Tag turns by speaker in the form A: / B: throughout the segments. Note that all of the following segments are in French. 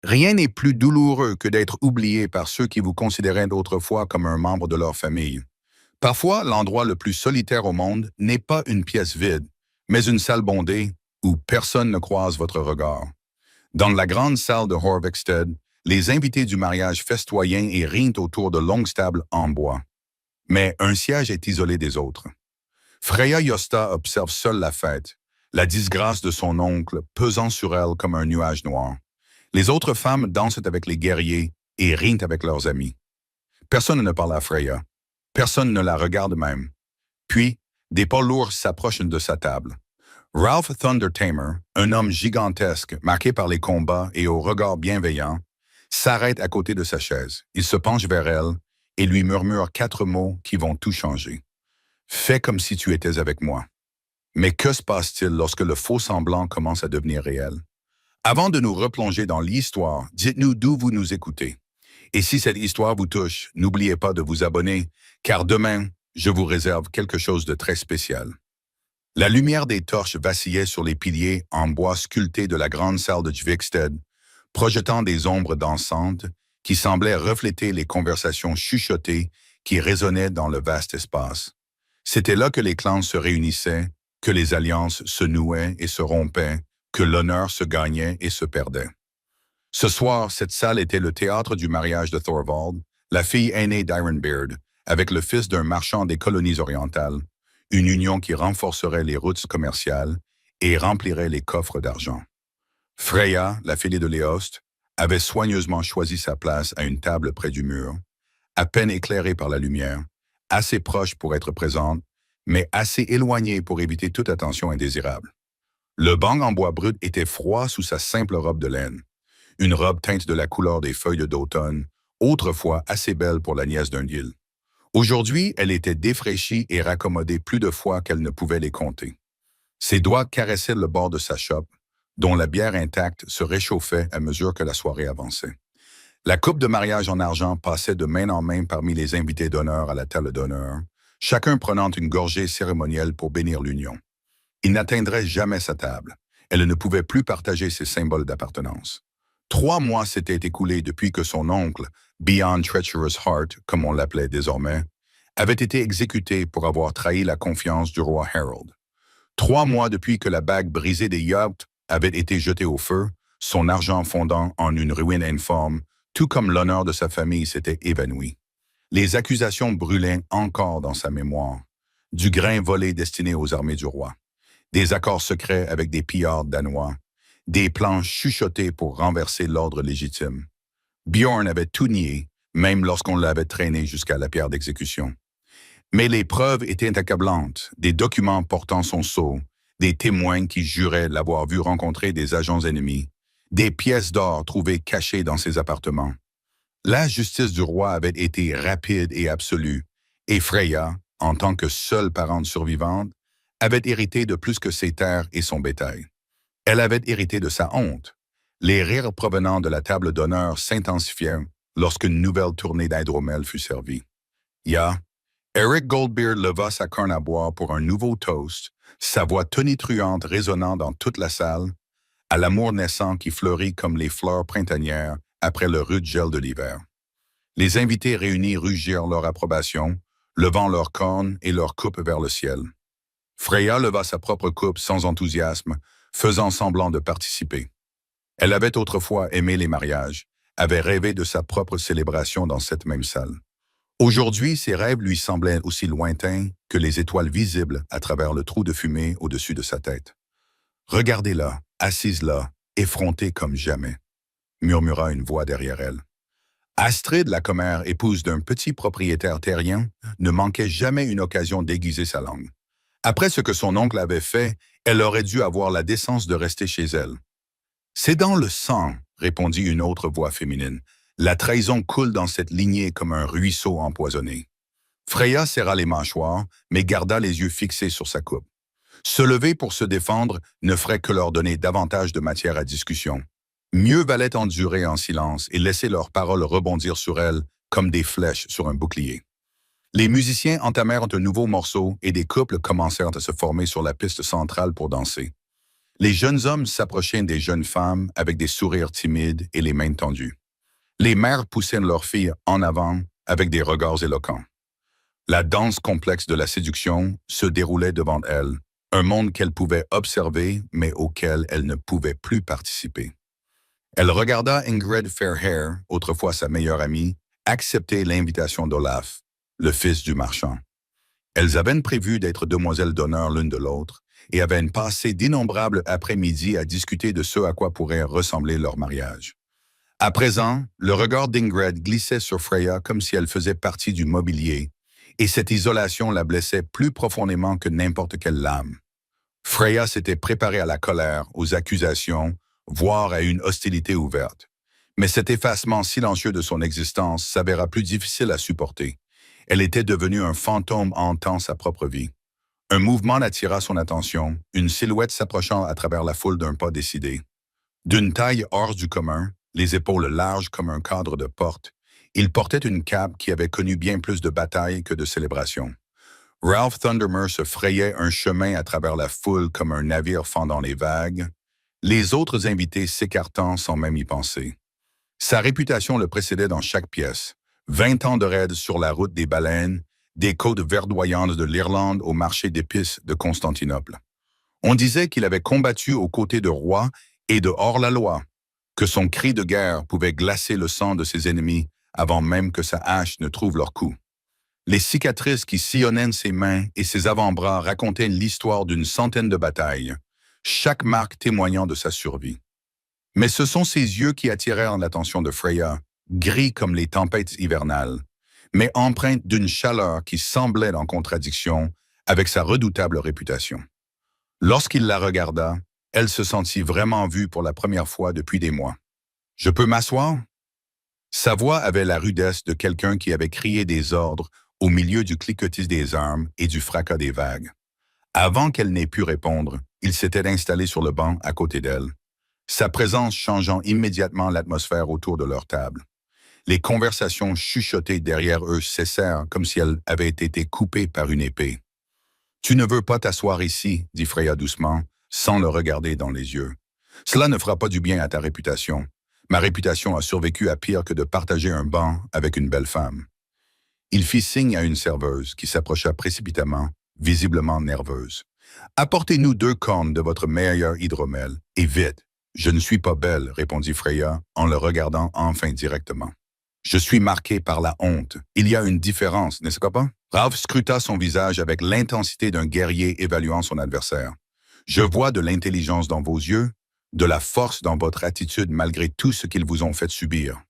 A: Rien n'est plus douloureux que d'être oublié par ceux qui vous considéraient d'autrefois comme un membre de leur famille. Parfois, l'endroit le plus solitaire au monde n'est pas une pièce vide, mais une salle bondée où personne ne croise votre regard. Dans la grande salle de Horviksted, les invités du mariage festoyent et rient autour de longues tables en bois. Mais un siège est isolé des autres. Freya Yosta observe seule la fête, la disgrâce de son oncle pesant sur elle comme un nuage noir. Les autres femmes dansent avec les guerriers et rient avec leurs amis. Personne ne parle à Freya. Personne ne la regarde même. Puis, des pas lourds s'approchent de sa table. Ralph Thundertamer, un homme gigantesque, marqué par les combats et au regard bienveillant, s'arrête à côté de sa chaise. Il se penche vers elle et lui murmure 4 mots qui vont tout changer. Fais comme si tu étais avec moi. Mais que se passe-t-il lorsque le faux semblant commence à devenir réel? Avant de nous replonger dans l'histoire, dites-nous d'où vous nous écoutez. Et si cette histoire vous touche, n'oubliez pas de vous abonner, car demain, je vous réserve quelque chose de très spécial. La lumière des torches vacillait sur les piliers en bois sculptés de la grande salle de Jvikstead, projetant des ombres dansantes qui semblaient refléter les conversations chuchotées qui résonnaient dans le vaste espace. C'était là que les clans se réunissaient, que les alliances se nouaient et se rompaient, que l'honneur se gagnait et se perdait. Ce soir, cette salle était le théâtre du mariage de Thorvald, la fille aînée d'Ironbeard, avec le fils d'un marchand des colonies orientales, une union qui renforcerait les routes commerciales et remplirait les coffres d'argent. Freya, la fille de Léost, avait soigneusement choisi sa place à une table près du mur, à peine éclairée par la lumière, assez proche pour être présente, mais assez éloignée pour éviter toute attention indésirable. Le banc en bois brut était froid sous sa simple robe de laine, une robe teinte de la couleur des feuilles d'automne, autrefois assez belle pour la nièce d'un île. Aujourd'hui, elle était défraîchie et raccommodée plus de fois qu'elle ne pouvait les compter. Ses doigts caressaient le bord de sa chope, dont la bière intacte se réchauffait à mesure que la soirée avançait. La coupe de mariage en argent passait de main en main parmi les invités d'honneur à la table d'honneur, chacun prenant une gorgée cérémonielle pour bénir l'union. Il n'atteindrait jamais sa table. Elle ne pouvait plus partager ses symboles d'appartenance. 3 mois s'étaient écoulés depuis que son oncle, Beyond Treacherous Heart, comme on l'appelait désormais, avait été exécuté pour avoir trahi la confiance du roi Harold. 3 mois depuis que la bague brisée des yachts avait été jetée au feu, son argent fondant en une ruine informe, tout comme l'honneur de sa famille s'était évanoui. Les accusations brûlaient encore dans sa mémoire. Du grain volé destiné aux armées du roi. Des accords secrets avec des pillards danois, des plans chuchotés pour renverser l'ordre légitime. Bjorn avait tout nié, même lorsqu'on l'avait traîné jusqu'à la pierre d'exécution. Mais les preuves étaient accablantes, des documents portant son sceau, des témoins qui juraient l'avoir vu rencontrer des agents ennemis, des pièces d'or trouvées cachées dans ses appartements. La justice du roi avait été rapide et absolue, et Freya, en tant que seule parente survivante, avait hérité de plus que ses terres et son bétail. Elle avait hérité de sa honte. Les rires provenant de la table d'honneur s'intensifièrent lorsqu'une nouvelle tournée d'hydromel fut servie. Eric Goldbeard leva sa corne à boire pour un nouveau toast, sa voix tonitruante résonnant dans toute la salle, à l'amour naissant qui fleurit comme les fleurs printanières après le rude gel de l'hiver. Les invités réunis rugirent leur approbation, levant leurs cornes et leurs coupes vers le ciel. Freya leva sa propre coupe sans enthousiasme, faisant semblant de participer. Elle avait autrefois aimé les mariages, avait rêvé de sa propre célébration dans cette même salle. Aujourd'hui, ses rêves lui semblaient aussi lointains que les étoiles visibles à travers le trou de fumée au-dessus de sa tête. « Regardez-la, assise là, effrontée comme jamais », murmura une voix derrière elle. Astrid, la commère, épouse d'un petit propriétaire terrien, ne manquait jamais une occasion d'aiguiser sa langue. Après ce que son oncle avait fait, elle aurait dû avoir la décence de rester chez elle. « C'est dans le sang », répondit une autre voix féminine. « La trahison coule dans cette lignée comme un ruisseau empoisonné. » Freya serra les mâchoires, mais garda les yeux fixés sur sa coupe. Se lever pour se défendre ne ferait que leur donner davantage de matière à discussion. Mieux valait endurer en silence et laisser leurs paroles rebondir sur elle comme des flèches sur un bouclier. Les musiciens entamèrent un nouveau morceau et des couples commencèrent à se former sur la piste centrale pour danser. Les jeunes hommes s'approchaient des jeunes femmes avec des sourires timides et les mains tendues. Les mères poussaient leurs filles en avant avec des regards éloquents. La danse complexe de la séduction se déroulait devant elles, un monde qu'elle pouvait observer mais auquel elle ne pouvait plus participer. Elle regarda Ingrid Fairhair, autrefois sa meilleure amie, accepter l'invitation d'Olaf, le fils du marchand. Elles avaient prévu d'être demoiselles d'honneur l'une de l'autre et avaient passé d'innombrables après-midi à discuter de ce à quoi pourrait ressembler leur mariage. À présent, le regard d'Ingrid glissait sur Freya comme si elle faisait partie du mobilier, et cette isolation la blessait plus profondément que n'importe quelle lame. Freya s'était préparée à la colère, aux accusations, voire à une hostilité ouverte. Mais cet effacement silencieux de son existence s'avéra plus difficile à supporter. Elle était devenue un fantôme hantant sa propre vie. Un mouvement attira son attention, une silhouette s'approchant à travers la foule d'un pas décidé. D'une taille hors du commun, les épaules larges comme un cadre de porte, il portait une cape qui avait connu bien plus de batailles que de célébrations. Ralph Thundermer se frayait un chemin à travers la foule comme un navire fendant les vagues, les autres invités s'écartant sans même y penser. Sa réputation le précédait dans chaque pièce. 20 ans de raids sur la route des baleines, des côtes verdoyantes de l'Irlande au marché d'épices de Constantinople. On disait qu'il avait combattu aux côtés de rois et de hors-la-loi, que son cri de guerre pouvait glacer le sang de ses ennemis avant même que sa hache ne trouve leur cou. Les cicatrices qui sillonnaient ses mains et ses avant-bras racontaient l'histoire d'une centaine de batailles, chaque marque témoignant de sa survie. Mais ce sont ses yeux qui attirèrent l'attention de Freya, gris comme les tempêtes hivernales, mais empreintes d'une chaleur qui semblait en contradiction avec sa redoutable réputation. Lorsqu'il la regarda, elle se sentit vraiment vue pour la première fois depuis des mois. « Je peux m'asseoir » Sa voix avait la rudesse de quelqu'un qui avait crié des ordres au milieu du cliquetis des armes et du fracas des vagues. Avant qu'elle n'ait pu répondre, il s'était installé sur le banc à côté d'elle, sa présence changeant immédiatement l'atmosphère autour de leur table. Les conversations chuchotées derrière eux cessèrent comme si elles avaient été coupées par une épée. « Tu ne veux pas t'asseoir ici, dit Freya doucement, sans le regarder dans les yeux. Cela ne fera pas du bien à ta réputation. Ma réputation a survécu à pire que de partager un banc avec une belle femme. » Il fit signe à une serveuse qui s'approcha précipitamment, visiblement nerveuse. « Apportez-nous 2 cornes de votre meilleur hydromel, et vite. »« Je ne suis pas belle, » répondit Freya en le regardant enfin directement. « Je suis marqué par la honte. Il y a une différence, n'est-ce pas? » Ralph scruta son visage avec l'intensité d'un guerrier évaluant son adversaire. « Je vois de l'intelligence dans vos yeux, de la force dans votre attitude malgré tout ce qu'ils vous ont fait subir.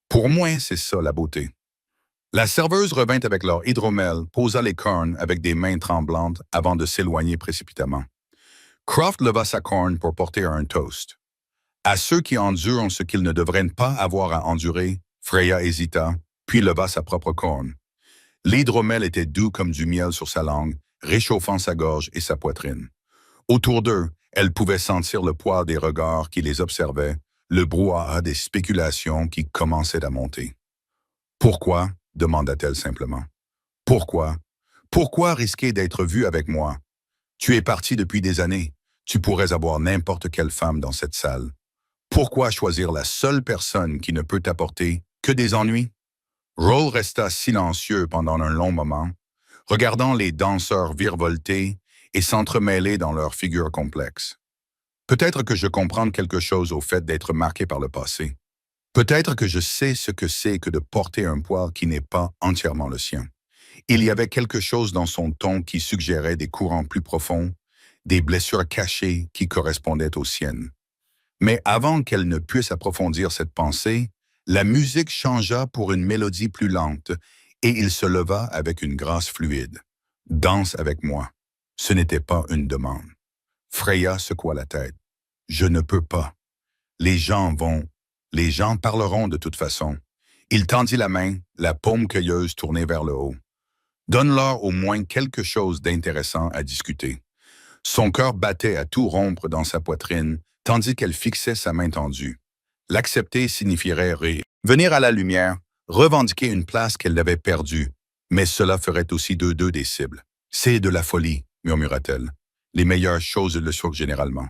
A: Pour moi, c'est ça la beauté. » La serveuse revint avec leur hydromel, posa les cornes avec des mains tremblantes avant de s'éloigner précipitamment. Croft leva sa corne pour porter un toast. À ceux qui endurent ce qu'ils ne devraient pas avoir à endurer, Freya hésita, puis leva sa propre corne. L'hydromel était doux comme du miel sur sa langue, réchauffant sa gorge et sa poitrine. Autour d'eux, elle pouvait sentir le poids des regards qui les observaient, le brouhaha des spéculations qui commençaient à monter. « Pourquoi ?» demanda-t-elle simplement. « Pourquoi? Pourquoi risquer d'être vue avec moi? Tu es parti depuis des années. Tu pourrais avoir n'importe quelle femme dans cette salle. Pourquoi choisir la seule personne qui ne peut t'apporter que des ennuis? » Roll resta silencieux pendant un long moment, regardant les danseurs virevolter et s'entremêler dans leurs figures complexes. Peut-être que je comprends quelque chose au fait d'être marqué par le passé. Peut-être que je sais ce que c'est que de porter un poids qui n'est pas entièrement le sien. Il y avait quelque chose dans son ton qui suggérait des courants plus profonds, des blessures cachées qui correspondaient aux siennes. Mais avant qu'elle ne puisse approfondir cette pensée, la musique changea pour une mélodie plus lente et il se leva avec une grâce fluide. « Danse avec moi. » Ce n'était pas une demande. Freya secoua la tête. « Je ne peux pas. Les gens parleront de toute façon. » Il tendit la main, la paume cueilleuse tournée vers le haut. « Donne-leur au moins quelque chose d'intéressant à discuter. » Son cœur battait à tout rompre dans sa poitrine, tandis qu'elle fixait sa main tendue. L'accepter signifierait rire. Venir à la lumière, revendiquer une place qu'elle avait perdue, mais cela ferait aussi d'eux des cibles. « C'est de la folie, » murmura-t-elle. « Les meilleures choses le sont généralement.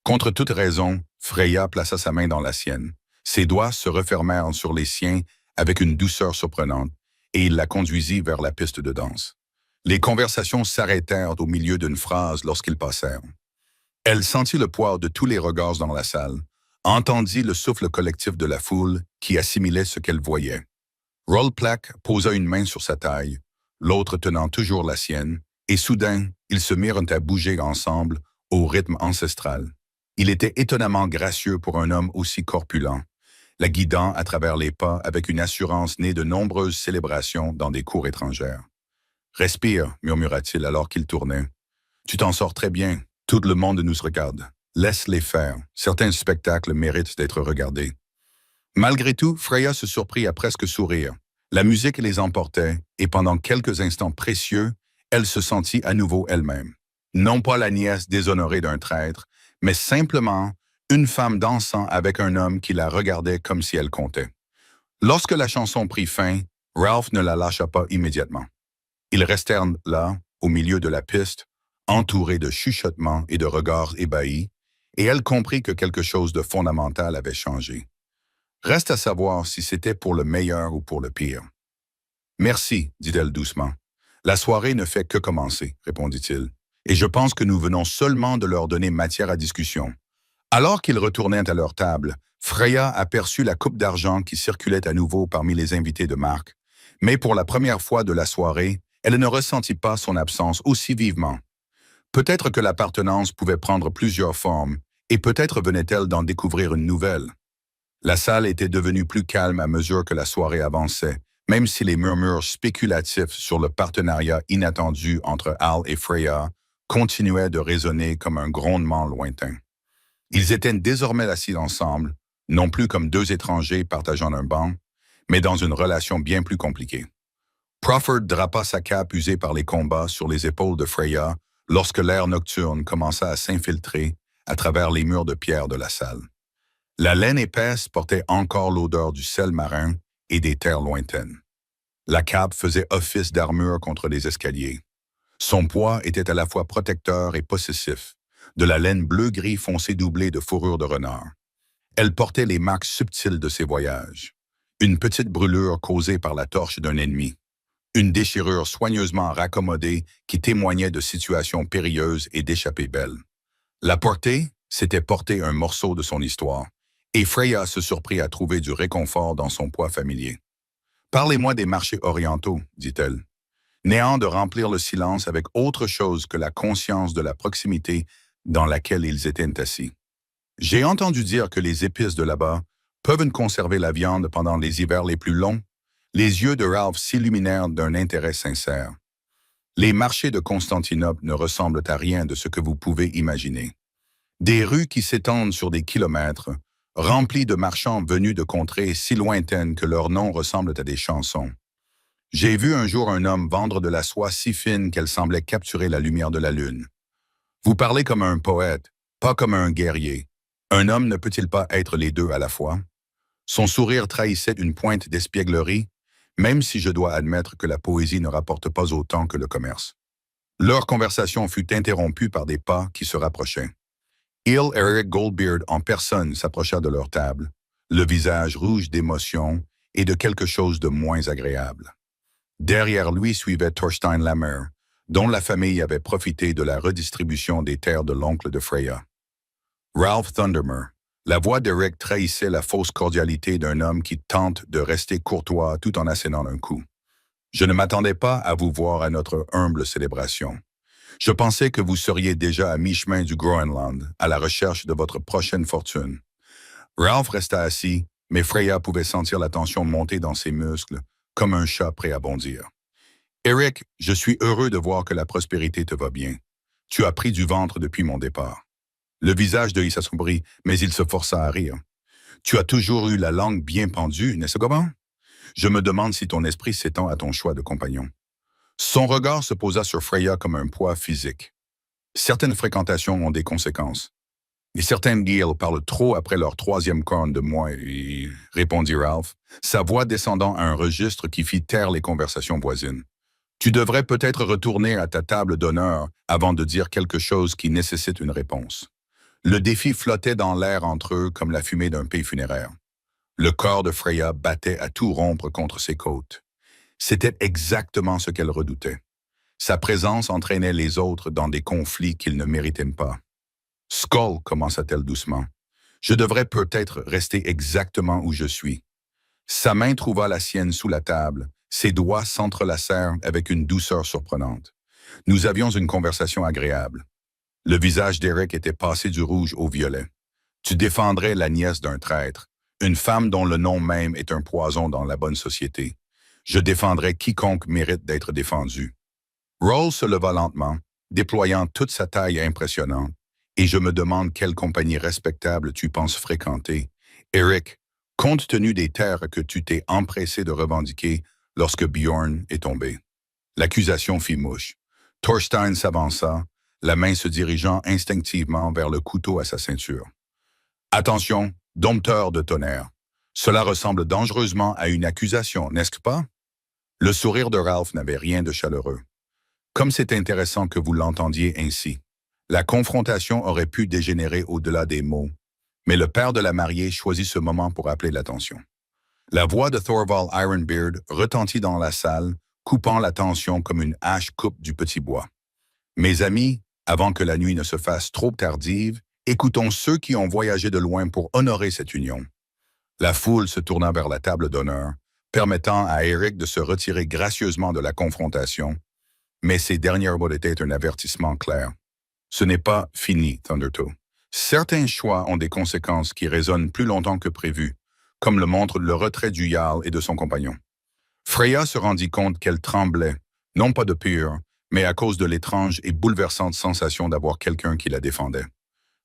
A: Contre toute raison, Freya plaça sa main dans la sienne. Ses doigts se refermèrent sur les siens avec une douceur surprenante, et il la conduisit vers la piste de danse. Les conversations s'arrêtèrent au milieu d'une phrase lorsqu'ils passèrent. Elle sentit le poids de tous les regards dans la salle, entendit le souffle collectif de la foule qui assimilait ce qu'elle voyait. Rollplack posa une main sur sa taille, l'autre tenant toujours la sienne, et soudain, ils se mirent à bouger ensemble au rythme ancestral. Il était étonnamment gracieux pour un homme aussi corpulent, la guidant à travers les pas avec une assurance née de nombreuses célébrations dans des cours étrangères. « Respire », murmura-t-il alors qu'il tournait. « Tu t'en sors très bien. Tout le monde nous regarde. Laisse-les faire. Certains spectacles méritent d'être regardés. » Malgré tout, Freya se surprit à presque sourire. La musique les emportait, et pendant quelques instants précieux, elle se sentit à nouveau elle-même. Non pas la nièce déshonorée d'un traître, mais simplement une femme dansant avec un homme qui la regardait comme si elle comptait. Lorsque la chanson prit fin, Ralph ne la lâcha pas immédiatement. Ils restèrent là, au milieu de la piste, entourés de chuchotements et de regards ébahis, et elle comprit que quelque chose de fondamental avait changé. Reste à savoir si c'était pour le meilleur ou pour le pire. « Merci, dit-elle doucement. La soirée ne fait que commencer, répondit-il, et je pense que nous venons seulement de leur donner matière à discussion. » Alors qu'ils retournaient à leur table, Freya aperçut la coupe d'argent qui circulait à nouveau parmi les invités de Mark, mais pour la première fois de la soirée, elle ne ressentit pas son absence aussi vivement. Peut-être que l'appartenance pouvait prendre plusieurs formes, et peut-être venait-elle d'en découvrir une nouvelle. La salle était devenue plus calme à mesure que la soirée avançait, même si les murmures spéculatifs sur le partenariat inattendu entre Al et Freya continuaient de résonner comme un grondement lointain. Ils étaient désormais assis ensemble, non plus comme deux étrangers partageant un banc, mais dans une relation bien plus compliquée. Crawford drapa sa cape usée par les combats sur les épaules de Freya lorsque l'air nocturne commença à s'infiltrer à travers les murs de pierre de la salle. La laine épaisse portait encore l'odeur du sel marin et des terres lointaines. La cape faisait office d'armure contre les escaliers. Son poids était à la fois protecteur et possessif, de la laine bleu-gris foncé doublée de fourrure de renard. Elle portait les marques subtiles de ses voyages. Une petite brûlure causée par la torche d'un ennemi. Une déchirure soigneusement raccommodée qui témoignait de situations périlleuses et d'échappées belles. La portée, c'était porter un morceau de son histoire, et Freya se surprit à trouver du réconfort dans son poids familier. « Parlez-moi des marchés orientaux, dit-elle. Néant de remplir le silence avec autre chose que la conscience de la proximité dans laquelle ils étaient assis. J'ai entendu dire que les épices de là-bas peuvent conserver la viande pendant les hivers les plus longs. » Les yeux de Ralph s'illuminèrent d'un intérêt sincère. Les marchés de Constantinople ne ressemblent à rien de ce que vous pouvez imaginer. Des rues qui s'étendent sur des kilomètres, remplies de marchands venus de contrées si lointaines que leurs noms ressemblent à des chansons. J'ai vu un jour un homme vendre de la soie si fine qu'elle semblait capturer la lumière de la lune. Vous parlez comme un poète, pas comme un guerrier. Un homme ne peut-il pas être les deux à la fois? Son sourire trahissait une pointe d'espièglerie, même si je dois admettre que la poésie ne rapporte pas autant que le commerce. Leur conversation fut interrompue par des pas qui se rapprochaient. Hill et Eric Goldbeard en personne s'approcha de leur table, le visage rouge d'émotion et de quelque chose de moins agréable. Derrière lui suivait Thorstein Lammer, dont la famille avait profité de la redistribution des terres de l'oncle de Freya. Ralph Thundermer. La voix d'Eric trahissait la fausse cordialité d'un homme qui tente de rester courtois tout en assénant un coup. « Je ne m'attendais pas à vous voir à notre humble célébration. Je pensais que vous seriez déjà à mi-chemin du Groenland, à la recherche de votre prochaine fortune. » Ralph resta assis, mais Freya pouvait sentir la tension monter dans ses muscles, comme un chat prêt à bondir. « Eric, je suis heureux de voir que la prospérité te va bien. Tu as pris du ventre depuis mon départ. » Le visage de Hill s'assombrit, mais il se força à rire. « Tu as toujours eu la langue bien pendue, n'est-ce comment? Je me demande si ton esprit s'étend à ton choix de compagnon. » Son regard se posa sur Freya comme un poids physique. Certaines fréquentations ont des conséquences. Et certains Hill parlent trop après leur troisième corne de moi, répondit Ralph, sa voix descendant à un registre qui fit taire les conversations voisines. Tu devrais peut-être retourner à ta table d'honneur avant de dire quelque chose qui nécessite une réponse. Le défi flottait dans l'air entre eux comme la fumée d'un pays funéraire. Le corps de Freya battait à tout rompre contre ses côtes. C'était exactement ce qu'elle redoutait. Sa présence entraînait les autres dans des conflits qu'ils ne méritaient pas. Skull, commença-t-elle doucement. Je devrais peut-être rester exactement où je suis. Sa main trouva la sienne sous la table. Ses doigts s'entrelacèrent avec une douceur surprenante. Nous avions une conversation agréable. Le visage d'Eric était passé du rouge au violet. Tu défendrais la nièce d'un traître, une femme dont le nom même est un poison dans la bonne société. Je défendrais quiconque mérite d'être défendu. Rawls se leva lentement, déployant toute sa taille impressionnante, et je me demande quelle compagnie respectable tu penses fréquenter. Eric, compte tenu des terres que tu t'es empressé de revendiquer lorsque Bjorn est tombé. L'accusation fit mouche. Thorstein s'avança, la main se dirigeant instinctivement vers le couteau à sa ceinture. Attention, dompteur de tonnerre. Cela ressemble dangereusement à une accusation, n'est-ce pas? Le sourire de Ralph n'avait rien de chaleureux. Comme c'est intéressant que vous l'entendiez ainsi. La confrontation aurait pu dégénérer au-delà des mots, mais le père de la mariée choisit ce moment pour appeler l'attention. La voix de Thorvald Ironbeard retentit dans la salle, coupant la tension comme une hache coupe du petit bois. Mes amis, avant que la nuit ne se fasse trop tardive, écoutons ceux qui ont voyagé de loin pour honorer cette union. La foule se tourna vers la table d'honneur, permettant à Eric de se retirer gracieusement de la confrontation, mais ses dernières mots étaient un avertissement clair. Ce n'est pas fini, Thundertoe. Certains choix ont des conséquences qui résonnent plus longtemps que prévu, comme le montre le retrait du Jarl et de son compagnon. Freya se rendit compte qu'elle tremblait, non pas de peur, mais à cause de l'étrange et bouleversante sensation d'avoir quelqu'un qui la défendait.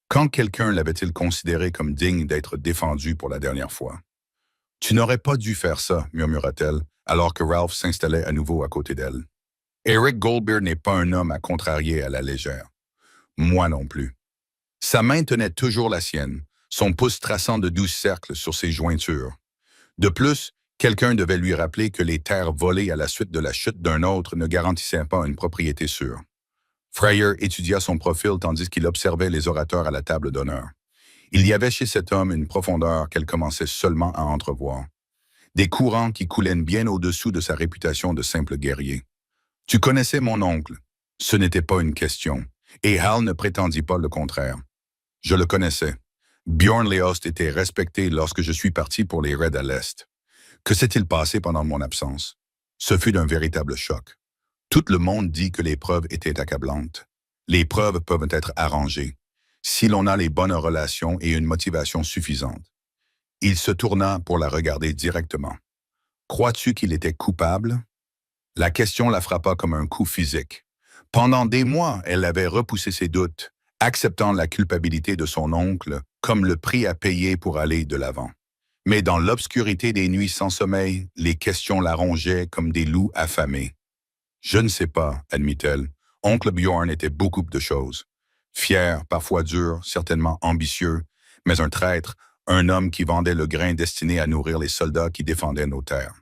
A: Quand quelqu'un l'avait-il considéré comme digne d'être défendu pour la dernière fois? « Tu n'aurais pas dû faire ça, murmura-t-elle, alors que Ralph s'installait à nouveau à côté d'elle. Eric Goldbeard n'est pas un homme à contrarier à la légère. Moi non plus. Sa main tenait toujours la sienne, son pouce traçant de doux cercles sur ses jointures. De plus, quelqu'un devait lui rappeler que les terres volées à la suite de la chute d'un autre ne garantissaient pas une propriété sûre. Fryer étudia son profil tandis qu'il observait les orateurs à la table d'honneur. Il y avait chez cet homme une profondeur qu'elle commençait seulement à entrevoir. Des courants qui coulaient bien au-dessous de sa réputation de simple guerrier. « Tu connaissais mon oncle. » Ce n'était pas une question, et Hal ne prétendit pas le contraire. Je le connaissais. Bjorn Leost était respecté lorsque je suis parti pour les raids à l'Est. Que s'est-il passé pendant mon absence? Ce fut d'un véritable choc. Tout le monde dit que les preuves étaient accablantes. Les preuves peuvent être arrangées, si l'on a les bonnes relations et une motivation suffisante. Il se tourna pour la regarder directement. Crois-tu qu'il était coupable? La question la frappa comme un coup physique. Pendant des mois, elle avait repoussé ses doutes, acceptant la culpabilité de son oncle comme le prix à payer pour aller de l'avant. Mais dans l'obscurité des nuits sans sommeil, les questions la rongeaient comme des loups affamés. « Je ne sais pas, admit-elle. Oncle Bjorn était beaucoup de choses. Fier, parfois dur, certainement ambitieux, mais un traître, un homme qui vendait le grain destiné à nourrir les soldats qui défendaient nos terres. »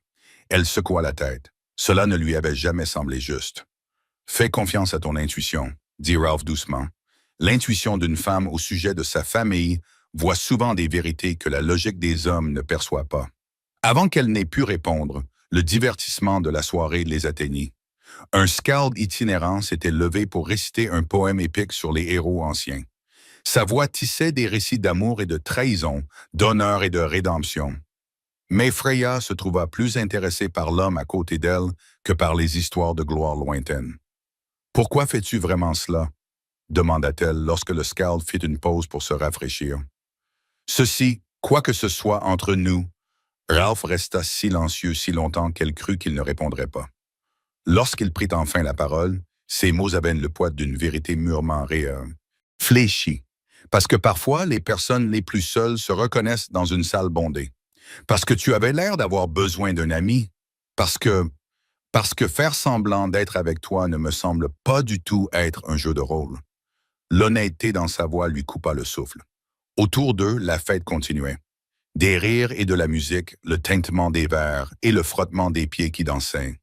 A: Elle secoua la tête. Cela ne lui avait jamais semblé juste. « Fais confiance à ton intuition, » dit Ralph doucement. L'intuition d'une femme au sujet de sa famille voit souvent des vérités que la logique des hommes ne perçoit pas. Avant qu'elle n'ait pu répondre, le divertissement de la soirée les atteignit. Un skald itinérant s'était levé pour réciter un poème épique sur les héros anciens. Sa voix tissait des récits d'amour et de trahison, d'honneur et de rédemption. Mais Freya se trouva plus intéressée par l'homme à côté d'elle que par les histoires de gloire lointaine. « Pourquoi fais-tu vraiment cela? » demanda-t-elle lorsque le skald fit une pause pour se rafraîchir. « Ceci, quoi que ce soit entre nous. » Ralph resta silencieux si longtemps qu'elle crut qu'il ne répondrait pas. Lorsqu'il prit enfin la parole, ses mots avaient le poids d'une vérité mûrement fléchie. Parce que parfois, les personnes les plus seules se reconnaissent dans une salle bondée. Parce que tu avais l'air d'avoir besoin d'un ami. Parce que faire semblant d'être avec toi ne me semble pas du tout être un jeu de rôle. L'honnêteté dans sa voix lui coupa le souffle. Autour d'eux, la fête continuait. Des rires et de la musique, le tintement des verres et le frottement des pieds qui dansaient.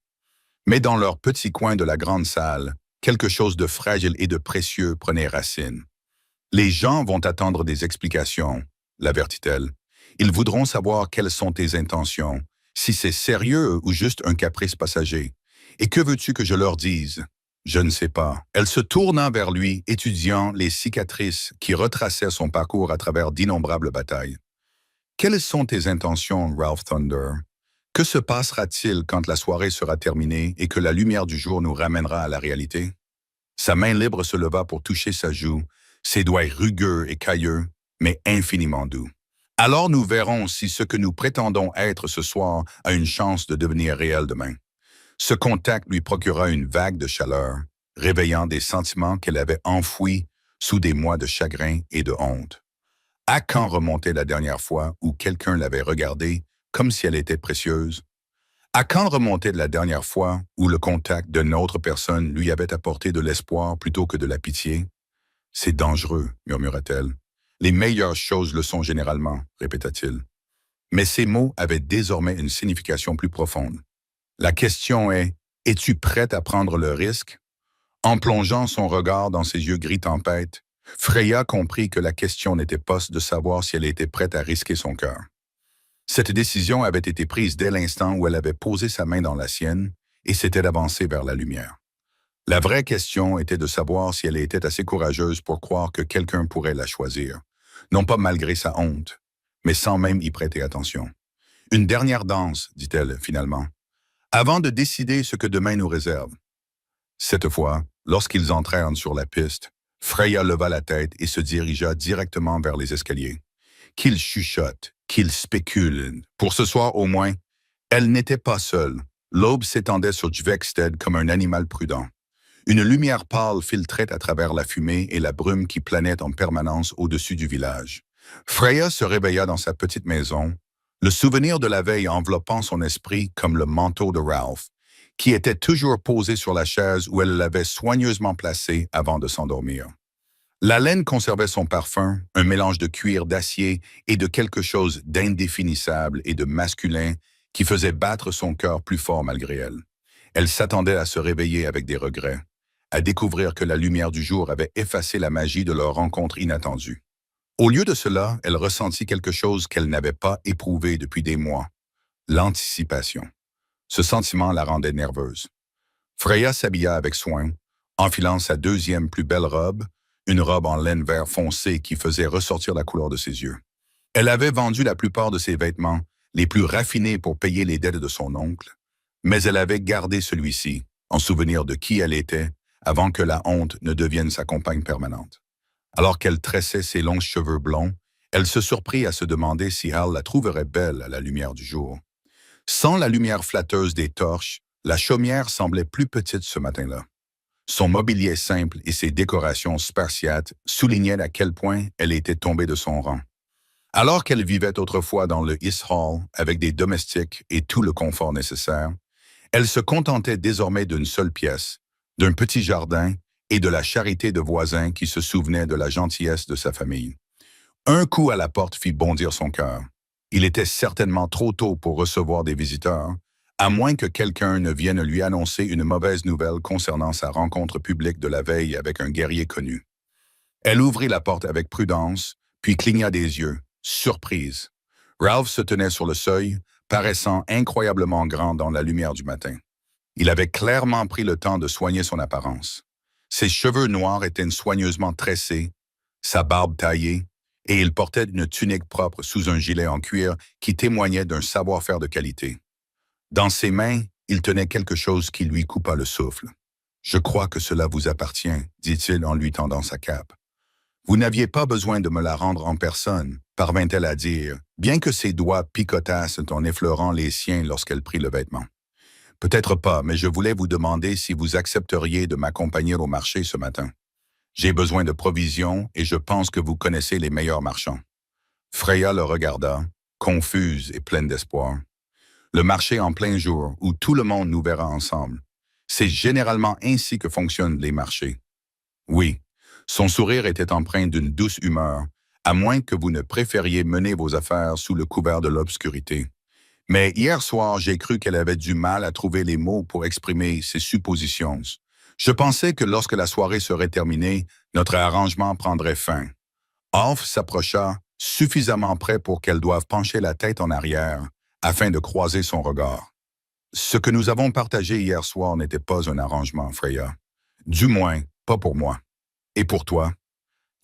A: Mais dans leur petit coin de la grande salle, quelque chose de fragile et de précieux prenait racine. Les gens vont attendre des explications, l'avertit-elle. Ils voudront savoir quelles sont tes intentions, si c'est sérieux ou juste un caprice passager. Et que veux-tu que je leur dise? Je ne sais pas. Elle se tourna vers lui, étudiant les cicatrices qui retraçaient son parcours à travers d'innombrables batailles. Quelles sont tes intentions, Ralph Thunder? Que se passera-t-il quand la soirée sera terminée et que la lumière du jour nous ramènera à la réalité? Sa main libre se leva pour toucher sa joue, ses doigts rugueux et cailleux, mais infiniment doux. Alors nous verrons si ce que nous prétendons être ce soir a une chance de devenir réel demain. Ce contact lui procura une vague de chaleur, réveillant des sentiments qu'elle avait enfouis sous des mois de chagrin et de honte. À quand remontait la dernière fois où quelqu'un l'avait regardée comme si elle était précieuse? À quand remontait la dernière fois où le contact d'une autre personne lui avait apporté de l'espoir plutôt que de la pitié? C'est dangereux, murmura-t-elle. Les meilleures choses le sont généralement, répéta-t-il. Mais ces mots avaient désormais une signification plus profonde. La question est, es-tu prête à prendre le risque? En plongeant son regard dans ses yeux gris tempête, Freya comprit que la question n'était pas de savoir si elle était prête à risquer son cœur. Cette décision avait été prise dès l'instant où elle avait posé sa main dans la sienne et s'était avancée vers la lumière. La vraie question était de savoir si elle était assez courageuse pour croire que quelqu'un pourrait la choisir, non pas malgré sa honte, mais sans même y prêter attention. Une dernière danse, dit-elle finalement, avant de décider ce que demain nous réserve. Cette fois, lorsqu'ils entrèrent sur la piste, Freya leva la tête et se dirigea directement vers les escaliers. Qu'il chuchote, qu'il spécule. Pour ce soir au moins, elle n'était pas seule. L'aube s'étendait sur Dvekstead comme un animal prudent. Une lumière pâle filtrait à travers la fumée et la brume qui planait en permanence au-dessus du village. Freya se réveilla dans sa petite maison, le souvenir de la veille enveloppant son esprit comme le manteau de Ralph, qui était toujours posé sur la chaise où elle l'avait soigneusement placé avant de s'endormir. La laine conservait son parfum, un mélange de cuir d'acier et de quelque chose d'indéfinissable et de masculin qui faisait battre son cœur plus fort malgré elle. Elle s'attendait à se réveiller avec des regrets, à découvrir que la lumière du jour avait effacé la magie de leur rencontre inattendue. Au lieu de cela, elle ressentit quelque chose qu'elle n'avait pas éprouvé depuis des mois, l'anticipation. Ce sentiment la rendait nerveuse. Freya s'habilla avec soin, enfilant sa deuxième plus belle robe, une robe en laine vert foncé qui faisait ressortir la couleur de ses yeux. Elle avait vendu la plupart de ses vêtements, les plus raffinés pour payer les dettes de son oncle, mais elle avait gardé celui-ci, en souvenir de qui elle était, avant que la honte ne devienne sa compagne permanente. Alors qu'elle tressait ses longs cheveux blonds, elle se surprit à se demander si Hal la trouverait belle à la lumière du jour. Sans la lumière flatteuse des torches, la chaumière semblait plus petite ce matin-là. Son mobilier simple et ses décorations spartiates soulignaient à quel point elle était tombée de son rang. Alors qu'elle vivait autrefois dans le East Hall avec des domestiques et tout le confort nécessaire, elle se contentait désormais d'une seule pièce, d'un petit jardin et de la charité de voisins qui se souvenaient de la gentillesse de sa famille. Un coup à la porte fit bondir son cœur. Il était certainement trop tôt pour recevoir des visiteurs, à moins que quelqu'un ne vienne lui annoncer une mauvaise nouvelle concernant sa rencontre publique de la veille avec un guerrier connu. Elle ouvrit la porte avec prudence, puis cligna des yeux, surprise. Ralph se tenait sur le seuil, paraissant incroyablement grand dans la lumière du matin. Il avait clairement pris le temps de soigner son apparence. Ses cheveux noirs étaient soigneusement tressés, sa barbe taillée, et il portait une tunique propre sous un gilet en cuir qui témoignait d'un savoir-faire de qualité. Dans ses mains, il tenait quelque chose qui lui coupa le souffle. « Je crois que cela vous appartient, » dit-il en lui tendant sa cape. « Vous n'aviez pas besoin de me la rendre en personne, » parvint-elle à dire, bien que ses doigts picotassent en effleurant les siens lorsqu'elle prit le vêtement. « Peut-être pas, mais je voulais vous demander si vous accepteriez de m'accompagner au marché ce matin. J'ai besoin de provisions et je pense que vous connaissez les meilleurs marchands. » Freya le regarda, confuse et pleine d'espoir. Le marché en plein jour, où tout le monde nous verra ensemble. C'est généralement ainsi que fonctionnent les marchés. Oui, son sourire était empreint d'une douce humeur, à moins que vous ne préfériez mener vos affaires sous le couvert de l'obscurité. Mais hier soir, j'ai cru qu'elle avait du mal à trouver les mots pour exprimer ses suppositions. Je pensais que lorsque la soirée serait terminée, notre arrangement prendrait fin. Alf s'approcha suffisamment près pour qu'elle doive pencher la tête en arrière afin de croiser son regard. Ce que nous avons partagé hier soir n'était pas un arrangement, Freya. Du moins, pas pour moi. Et pour toi?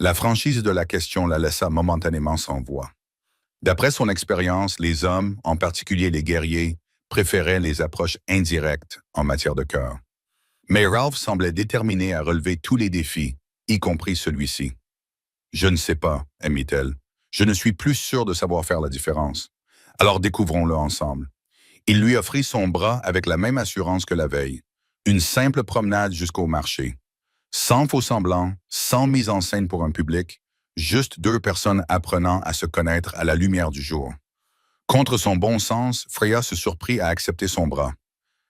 A: La franchise de la question la laissa momentanément sans voix. D'après son expérience, les hommes, en particulier les guerriers, préféraient les approches indirectes en matière de cœur. Mais Ralph semblait déterminé à relever tous les défis, y compris celui-ci. « Je ne sais pas, aimit-elle. Je ne suis plus sûr de savoir faire la différence. Alors découvrons-le ensemble. » Il lui offrit son bras avec la même assurance que la veille. Une simple promenade jusqu'au marché. Sans faux-semblant, sans mise en scène pour un public, juste deux personnes apprenant à se connaître à la lumière du jour. Contre son bon sens, Freya se surprit à accepter son bras.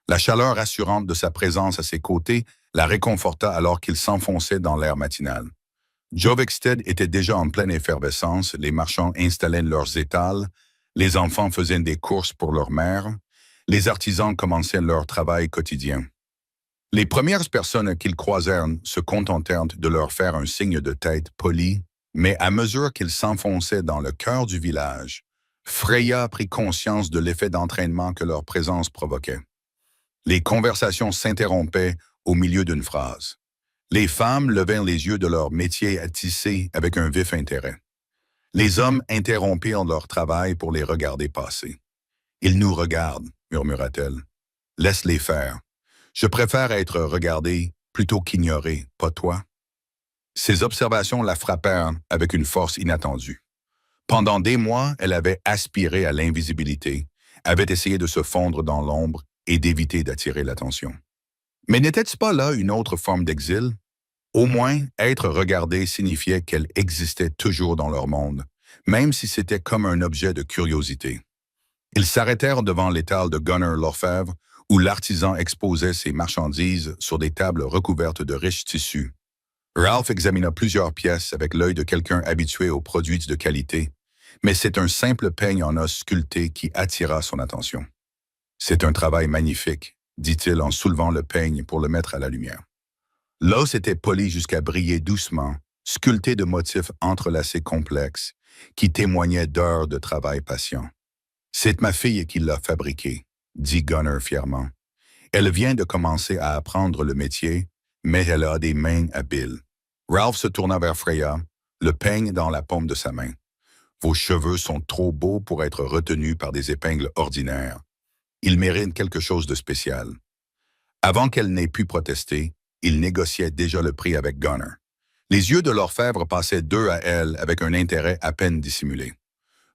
A: La chaleur rassurante de sa présence à ses côtés la réconforta alors qu'il s'enfonçait dans l'air matinal. Jovekstead était déjà en pleine effervescence, les marchands installaient leurs étals, les enfants faisaient des courses pour leur mère, les artisans commençaient leur travail quotidien. Les premières personnes qu'ils croisèrent se contentèrent de leur faire un signe de tête poli, mais à mesure qu'ils s'enfonçaient dans le cœur du village, Freya prit conscience de l'effet d'entraînement que leur présence provoquait. Les conversations s'interrompaient au milieu d'une phrase. Les femmes levèrent les yeux de leur métier à tisser avec un vif intérêt. Les hommes interrompirent leur travail pour les regarder passer. « Ils nous regardent », murmura-t-elle. « Laisse-les faire. Je préfère être regardé plutôt qu'ignoré, pas toi. » Ces observations la frappèrent avec une force inattendue. Pendant des mois, elle avait aspiré à l'invisibilité, avait essayé de se fondre dans l'ombre et d'éviter d'attirer l'attention. Mais n'était-ce pas là une autre forme d'exil? Au moins, être regardée signifiait qu'elle existait toujours dans leur monde, même si c'était comme un objet de curiosité. Ils s'arrêtèrent devant l'étal de Gunnar l'orfèvre, où l'artisan exposait ses marchandises sur des tables recouvertes de riches tissus. Ralph examina plusieurs pièces avec l'œil de quelqu'un habitué aux produits de qualité, mais c'est un simple peigne en os sculpté qui attira son attention. « C'est un travail magnifique », dit-il en soulevant le peigne pour le mettre à la lumière. L'os était poli jusqu'à briller doucement, sculpté de motifs entrelacés complexes, qui témoignaient d'heures de travail patient. « C'est ma fille qui l'a fabriqué », dit Gunnar fièrement. « Elle vient de commencer à apprendre le métier, mais elle a des mains habiles. » Ralph se tourna vers Freya, le peigne dans la paume de sa main. « Vos cheveux sont trop beaux pour être retenus par des épingles ordinaires. Ils méritent quelque chose de spécial. » Avant qu'elle n'ait pu protester, il négociait déjà le prix avec Gunnar. Les yeux de l'orfèvre passaient d'eux à elle avec un intérêt à peine dissimulé.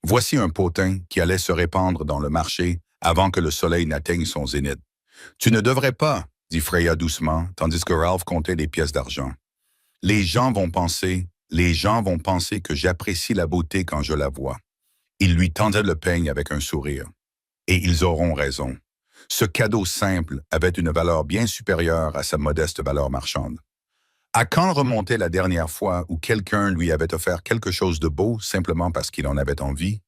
A: Voici un potin qui allait se répandre dans le marché avant que le soleil n'atteigne son zénith. « Tu ne devrais pas, » dit Freya doucement, tandis que Ralph comptait les pièces d'argent. « Les gens vont penser que j'apprécie la beauté quand je la vois. » Il lui tendait le peigne avec un sourire. « Et ils auront raison. » Ce cadeau simple avait une valeur bien supérieure à sa modeste valeur marchande. À quand remontait la dernière fois où quelqu'un lui avait offert quelque chose de beau simplement parce qu'il en avait envie?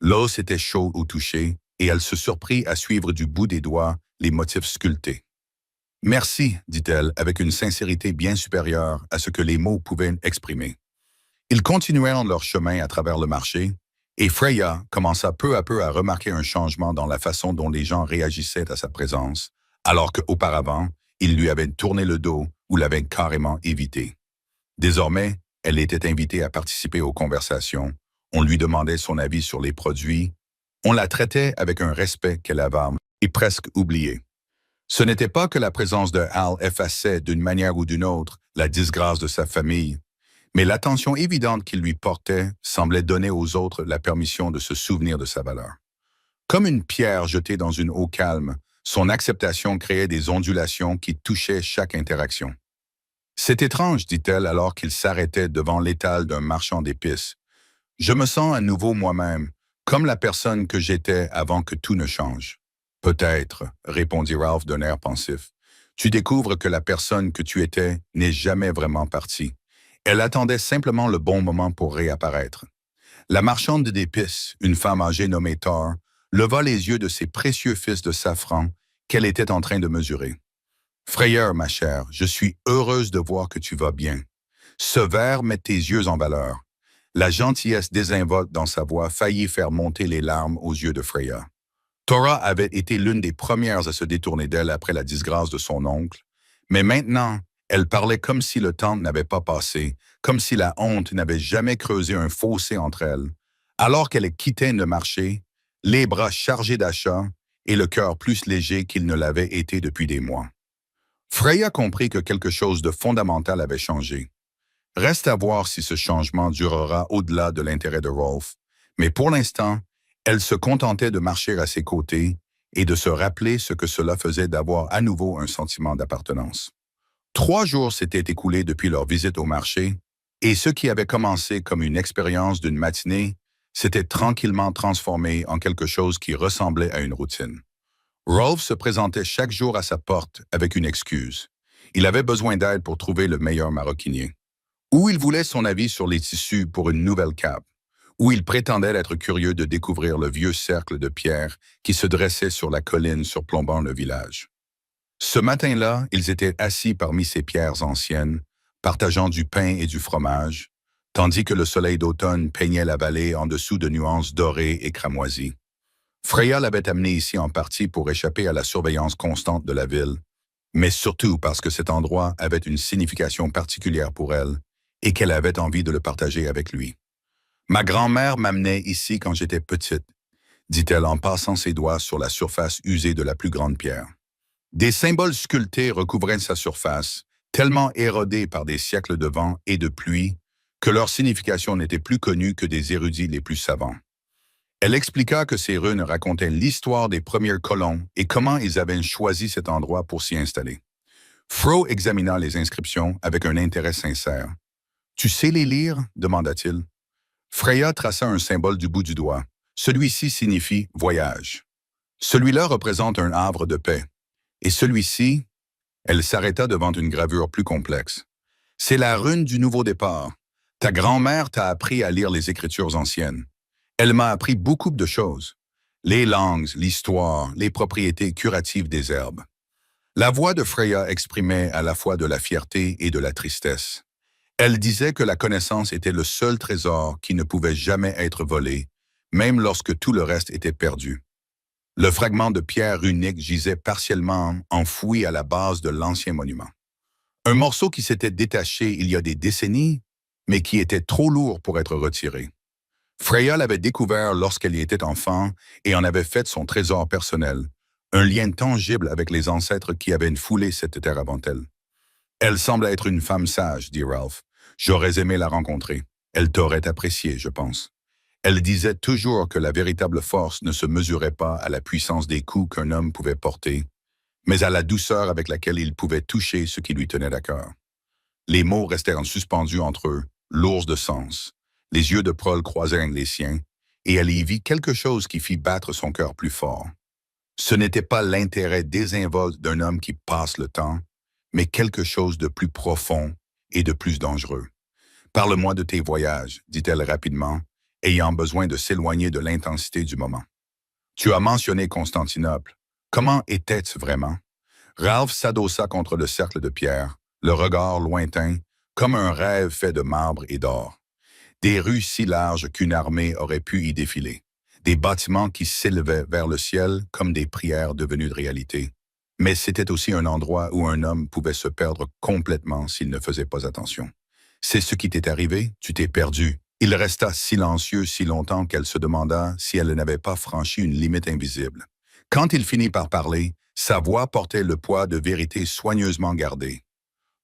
A: L'os était chaud au toucher et elle se surprit à suivre du bout des doigts les motifs sculptés. « Merci, dit-elle avec une sincérité bien supérieure à ce que les mots pouvaient exprimer. Ils continuèrent leur chemin à travers le marché, et Freya commença peu à peu à remarquer un changement dans la façon dont les gens réagissaient à sa présence, alors qu'auparavant, ils lui avaient tourné le dos ou l'avaient carrément évité. Désormais, elle était invitée à participer aux conversations, on lui demandait son avis sur les produits, on la traitait avec un respect qu'elle avait et presque oublié. Ce n'était pas que la présence de Hal effaçait d'une manière ou d'une autre la disgrâce de sa famille, mais l'attention évidente qu'il lui portait semblait donner aux autres la permission de se souvenir de sa valeur. Comme une pierre jetée dans une eau calme, son acceptation créait des ondulations qui touchaient chaque interaction. « C'est étrange, dit-elle alors qu'il s'arrêtait devant l'étal d'un marchand d'épices. Je me sens à nouveau moi-même, comme la personne que j'étais avant que tout ne change. »« Peut-être, » répondit Ralph d'un air pensif. « Tu découvres que la personne que tu étais n'est jamais vraiment partie. Elle attendait simplement le bon moment pour réapparaître. » La marchande d'épices, une femme âgée nommée Thor, leva les yeux de ses précieux fils de safran qu'elle était en train de mesurer. « Frayeur, ma chère, je suis heureuse de voir que tu vas bien. Ce verre met tes yeux en valeur. La gentillesse désinvolte dans sa voix faillit faire monter les larmes aux yeux de Freya. Tora avait été l'une des premières à se détourner d'elle après la disgrâce de son oncle, mais maintenant, elle parlait comme si le temps n'avait pas passé, comme si la honte n'avait jamais creusé un fossé entre elles, alors qu'elle quittait le marché, les bras chargés d'achats et le cœur plus léger qu'il ne l'avait été depuis des mois. Freya comprit que quelque chose de fondamental avait changé. Reste à voir si ce changement durera au-delà de l'intérêt de Rolf, mais pour l'instant, elle se contentait de marcher à ses côtés et de se rappeler ce que cela faisait d'avoir à nouveau un sentiment d'appartenance. 3 jours s'étaient écoulés depuis leur visite au marché, et ce qui avait commencé comme une expérience d'une matinée s'était tranquillement transformé en quelque chose qui ressemblait à une routine. Rolf se présentait chaque jour à sa porte avec une excuse. Il avait besoin d'aide pour trouver le meilleur maroquinier. Ou il voulait son avis sur les tissus pour une nouvelle cape, ou il prétendait être curieux de découvrir le vieux cercle de pierre qui se dressait sur la colline surplombant le village. Ce matin-là, ils étaient assis parmi ces pierres anciennes, partageant du pain et du fromage, tandis que le soleil d'automne peignait la vallée en dessous de nuances dorées et cramoisies. Freya l'avait amené ici en partie pour échapper à la surveillance constante de la ville, mais surtout parce que cet endroit avait une signification particulière pour elle et qu'elle avait envie de le partager avec lui. « Ma grand-mère m'amenait ici quand j'étais petite », dit-elle en passant ses doigts sur la surface usée de la plus grande pierre. Des symboles sculptés recouvraient sa surface, tellement érodés par des siècles de vent et de pluie que leur signification n'était plus connue que des érudits les plus savants. Elle expliqua que ces runes racontaient l'histoire des premiers colons et comment ils avaient choisi cet endroit pour s'y installer. Fro examina les inscriptions avec un intérêt sincère. « Tu sais les lire ?» demanda-t-il. Freya traça un symbole du bout du doigt. Celui-ci signifie « voyage ». Celui-là représente un havre de paix. Et celui-ci, elle s'arrêta devant une gravure plus complexe. C'est la rune du nouveau départ. Ta grand-mère t'a appris à lire les écritures anciennes. Elle m'a appris beaucoup de choses. Les langues, l'histoire, les propriétés curatives des herbes. La voix de Freya exprimait à la fois de la fierté et de la tristesse. Elle disait que la connaissance était le seul trésor qui ne pouvait jamais être volé, même lorsque tout le reste était perdu. Le fragment de pierre unique gisait partiellement enfoui à la base de l'ancien monument. Un morceau qui s'était détaché il y a des décennies, mais qui était trop lourd pour être retiré. Freya l'avait découvert lorsqu'elle y était enfant et en avait fait son trésor personnel, un lien tangible avec les ancêtres qui avaient foulé cette terre avant elle. Elle semble être une femme sage, dit Ralph. J'aurais aimé la rencontrer. Elle t'aurait apprécié, je pense. Elle disait toujours que la véritable force ne se mesurait pas à la puissance des coups qu'un homme pouvait porter, mais à la douceur avec laquelle il pouvait toucher ce qui lui tenait à cœur. Les mots restèrent suspendus entre eux, lourds de sens. Les yeux de Prol croisèrent les siens, et elle y vit quelque chose qui fit battre son cœur plus fort. Ce n'était pas l'intérêt désinvolte d'un homme qui passe le temps, mais quelque chose de plus profond et de plus dangereux. « Parle-moi de tes voyages, dit-elle rapidement, ayant besoin de s'éloigner de l'intensité du moment. Tu as mentionné Constantinople. Comment était-ce vraiment? Ralph s'adossa contre le cercle de pierre, le regard lointain, comme un rêve fait de marbre et d'or. Des rues si larges qu'une armée aurait pu y défiler. Des bâtiments qui s'élevaient vers le ciel comme des prières devenues de réalité. Mais c'était aussi un endroit où un homme pouvait se perdre complètement s'il ne faisait pas attention. C'est ce qui t'est arrivé, tu t'es perdu. Il resta silencieux si longtemps qu'elle se demanda si elle n'avait pas franchi une limite invisible. Quand il finit par parler, sa voix portait le poids de vérité soigneusement gardée.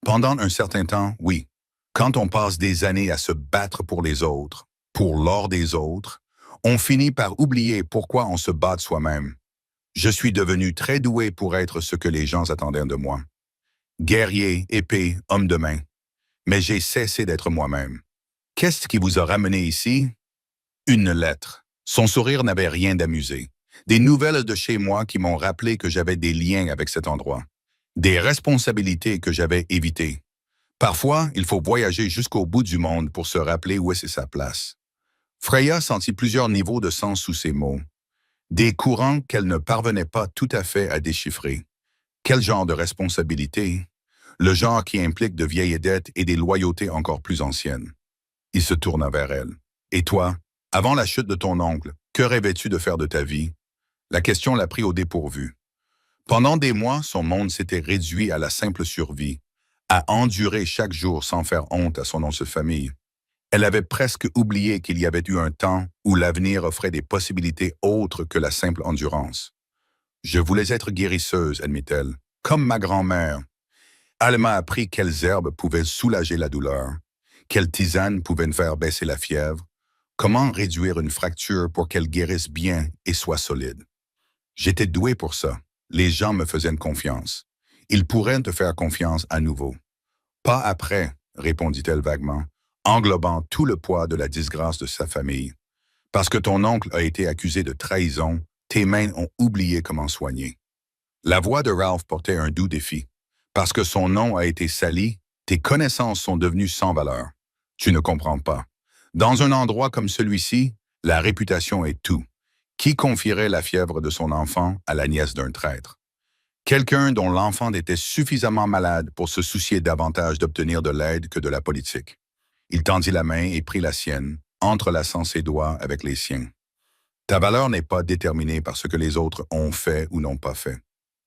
A: Pendant un certain temps, oui. Quand on passe des années à se battre pour les autres, pour l'or des autres, on finit par oublier pourquoi on se bat de soi-même. Je suis devenu très doué pour être ce que les gens attendaient de moi. Guerrier, épée, homme de main. Mais j'ai cessé d'être moi-même. Qu'est-ce qui vous a ramené ici? Une lettre. Son sourire n'avait rien d'amusé. Des nouvelles de chez moi qui m'ont rappelé que j'avais des liens avec cet endroit. Des responsabilités que j'avais évitées. Parfois, il faut voyager jusqu'au bout du monde pour se rappeler où est sa place. Freya sentit plusieurs niveaux de sens sous ces mots. Des courants qu'elle ne parvenait pas tout à fait à déchiffrer. Quel genre de responsabilité? Le genre qui implique de vieilles dettes et des loyautés encore plus anciennes. Il se tourna vers elle. Et toi, avant la chute de ton oncle, que rêvais-tu de faire de ta vie? La question l'a pris au dépourvu. Pendant des mois, son monde s'était réduit à la simple survie, à endurer chaque jour sans faire honte à son oncle famille. Elle avait presque oublié qu'il y avait eu un temps où l'avenir offrait des possibilités autres que la simple endurance. Je voulais être guérisseuse, admit-elle, comme ma grand-mère. Elle m'a appris quelles herbes pouvaient soulager la douleur, quelles tisanes pouvaient me faire baisser la fièvre, comment réduire une fracture pour qu'elle guérisse bien et soit solide. J'étais doué pour ça. Les gens me faisaient une confiance. Ils pourraient te faire confiance à nouveau. Pas après, répondit-elle vaguement, englobant tout le poids de la disgrâce de sa famille. Parce que ton oncle a été accusé de trahison, tes mains ont oublié comment soigner. La voix de Ralph portait un doux défi. Parce que son nom a été sali, tes connaissances sont devenues sans valeur. Tu ne comprends pas. Dans un endroit comme celui-ci, la réputation est tout. Qui confierait la fièvre de son enfant à la nièce d'un traître? Quelqu'un dont l'enfant était suffisamment malade pour se soucier davantage d'obtenir de l'aide que de la politique. Il tendit la main et prit la sienne, entrelaçant ses doigts avec les siens. Ta valeur n'est pas déterminée par ce que les autres ont fait ou n'ont pas fait.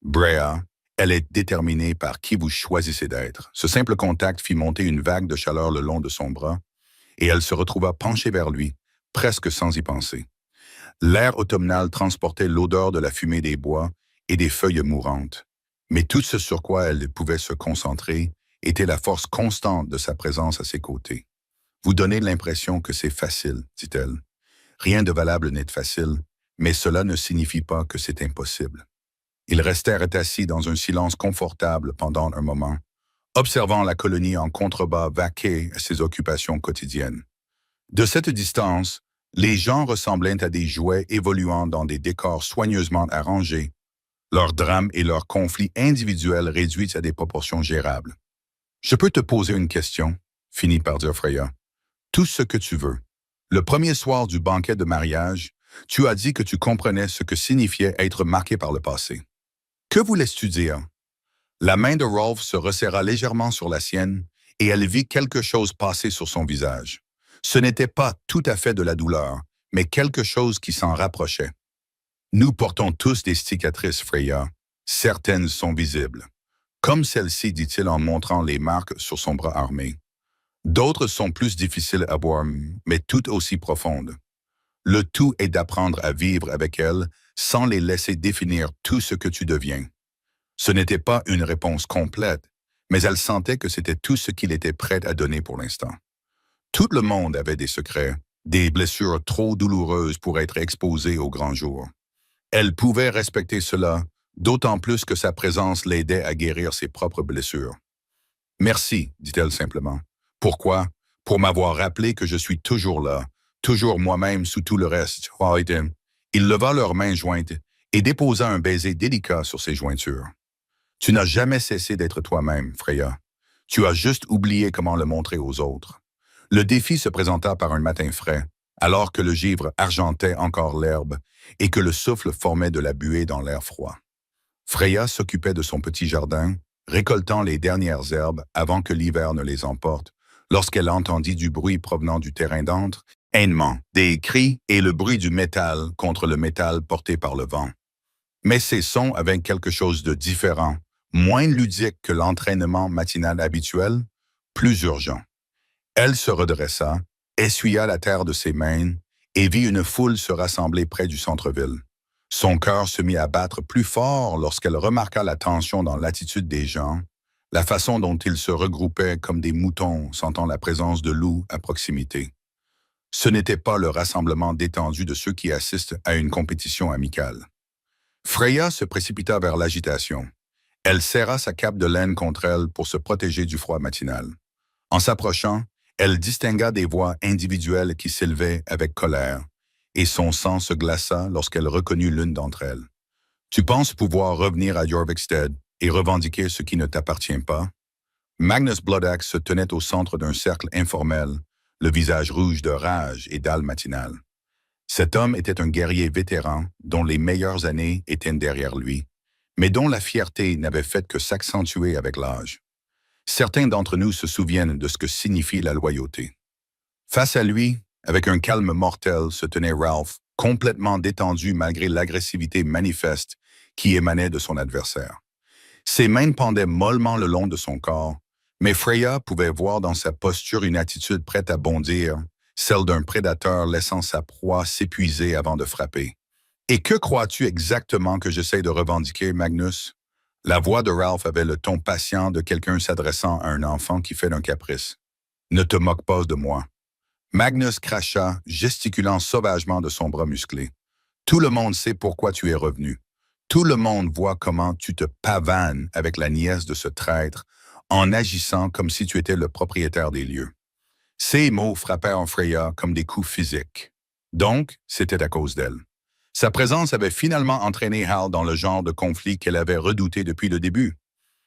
A: Brea, elle est déterminée par qui vous choisissez d'être. Ce simple contact fit monter une vague de chaleur le long de son bras, et elle se retrouva penchée vers lui, presque sans y penser. L'air automnal transportait l'odeur de la fumée des bois et des feuilles mourantes. Mais tout ce sur quoi elle pouvait se concentrer était la force constante de sa présence à ses côtés. Vous donnez l'impression que c'est facile, dit-elle. Rien de valable n'est facile, mais cela ne signifie pas que c'est impossible. Ils restèrent assis dans un silence confortable pendant un moment, observant la colonie en contrebas vaquer à ses occupations quotidiennes. De cette distance, les gens ressemblaient à des jouets évoluant dans des décors soigneusement arrangés, leurs drames et leurs conflits individuels réduits à des proportions gérables. « Je peux te poser une question ?» finit par dire Freya. « Tout ce que tu veux. Le premier soir du banquet de mariage, tu as dit que tu comprenais ce que signifiait être marqué par le passé. Que voulais-tu dire? » La main de Rolf se resserra légèrement sur la sienne et elle vit quelque chose passer sur son visage. Ce n'était pas tout à fait de la douleur, mais quelque chose qui s'en rapprochait. Nous portons tous des cicatrices, Freya. Certaines sont visibles. Comme celle-ci, dit-il en montrant les marques sur son bras armé. D'autres sont plus difficiles à voir, mais tout aussi profondes. Le tout est d'apprendre à vivre avec elles sans les laisser définir tout ce que tu deviens. Ce n'était pas une réponse complète, mais elle sentait que c'était tout ce qu'il était prêt à donner pour l'instant. Tout le monde avait des secrets, des blessures trop douloureuses pour être exposées au grand jour. Elle pouvait respecter cela, d'autant plus que sa présence l'aidait à guérir ses propres blessures. « Merci, dit-elle simplement. « Pourquoi? Pour m'avoir rappelé que je suis toujours là, toujours moi-même sous tout le reste. » Il leva leurs mains jointes et déposa un baiser délicat sur ses jointures. « Tu n'as jamais cessé d'être toi-même, Freya. Tu as juste oublié comment le montrer aux autres. » Le défi se présenta par un matin frais, alors que le givre argentait encore l'herbe et que le souffle formait de la buée dans l'air froid. Freya s'occupait de son petit jardin, récoltant les dernières herbes avant que l'hiver ne les emporte, lorsqu'elle entendit du bruit provenant du terrain d'antre, hainement, des cris et le bruit du métal contre le métal porté par le vent. Mais ces sons avaient quelque chose de différent, moins ludique que l'entraînement matinal habituel, plus urgent. Elle se redressa, essuya la terre de ses mains et vit une foule se rassembler près du centre-ville. Son cœur se mit à battre plus fort lorsqu'elle remarqua la tension dans l'attitude des gens, la façon dont ils se regroupaient comme des moutons sentant la présence de loups à proximité. Ce n'était pas le rassemblement détendu de ceux qui assistent à une compétition amicale. Freya se précipita vers l'agitation. Elle serra sa cape de laine contre elle pour se protéger du froid matinal. En s'approchant, elle distingua des voix individuelles qui s'élevaient avec colère, et son sang se glaça lorsqu'elle reconnut l'une d'entre elles. « Tu penses pouvoir revenir à Jorvikstead et revendiquer ce qui ne t'appartient pas? » Magnus Bloodaxe se tenait au centre d'un cercle informel, le visage rouge de rage et dalle matinale. Cet homme était un guerrier vétéran dont les meilleures années étaient derrière lui, mais dont la fierté n'avait fait que s'accentuer avec l'âge. Certains d'entre nous se souviennent de ce que signifie la loyauté. Face à lui, Avec un calme mortel se tenait Ralph, complètement détendu malgré l'agressivité manifeste qui émanait de son adversaire. Ses mains pendaient mollement le long de son corps, mais Freya pouvait voir dans sa posture une attitude prête à bondir, celle d'un prédateur laissant sa proie s'épuiser avant de frapper. « Et que crois-tu exactement que j'essaie de revendiquer, Magnus ?» La voix de Ralph avait le ton patient de quelqu'un s'adressant à un enfant qui fait un caprice. « Ne te moque pas de moi. » Magnus cracha, gesticulant sauvagement de son bras musclé. « Tout le monde sait pourquoi tu es revenu. Tout le monde voit comment tu te pavanes avec la nièce de ce traître en agissant comme si tu étais le propriétaire des lieux. » Ces mots frappèrent Freya comme des coups physiques. Donc, c'était à cause d'elle. Sa présence avait finalement entraîné Hal dans le genre de conflit qu'elle avait redouté depuis le début.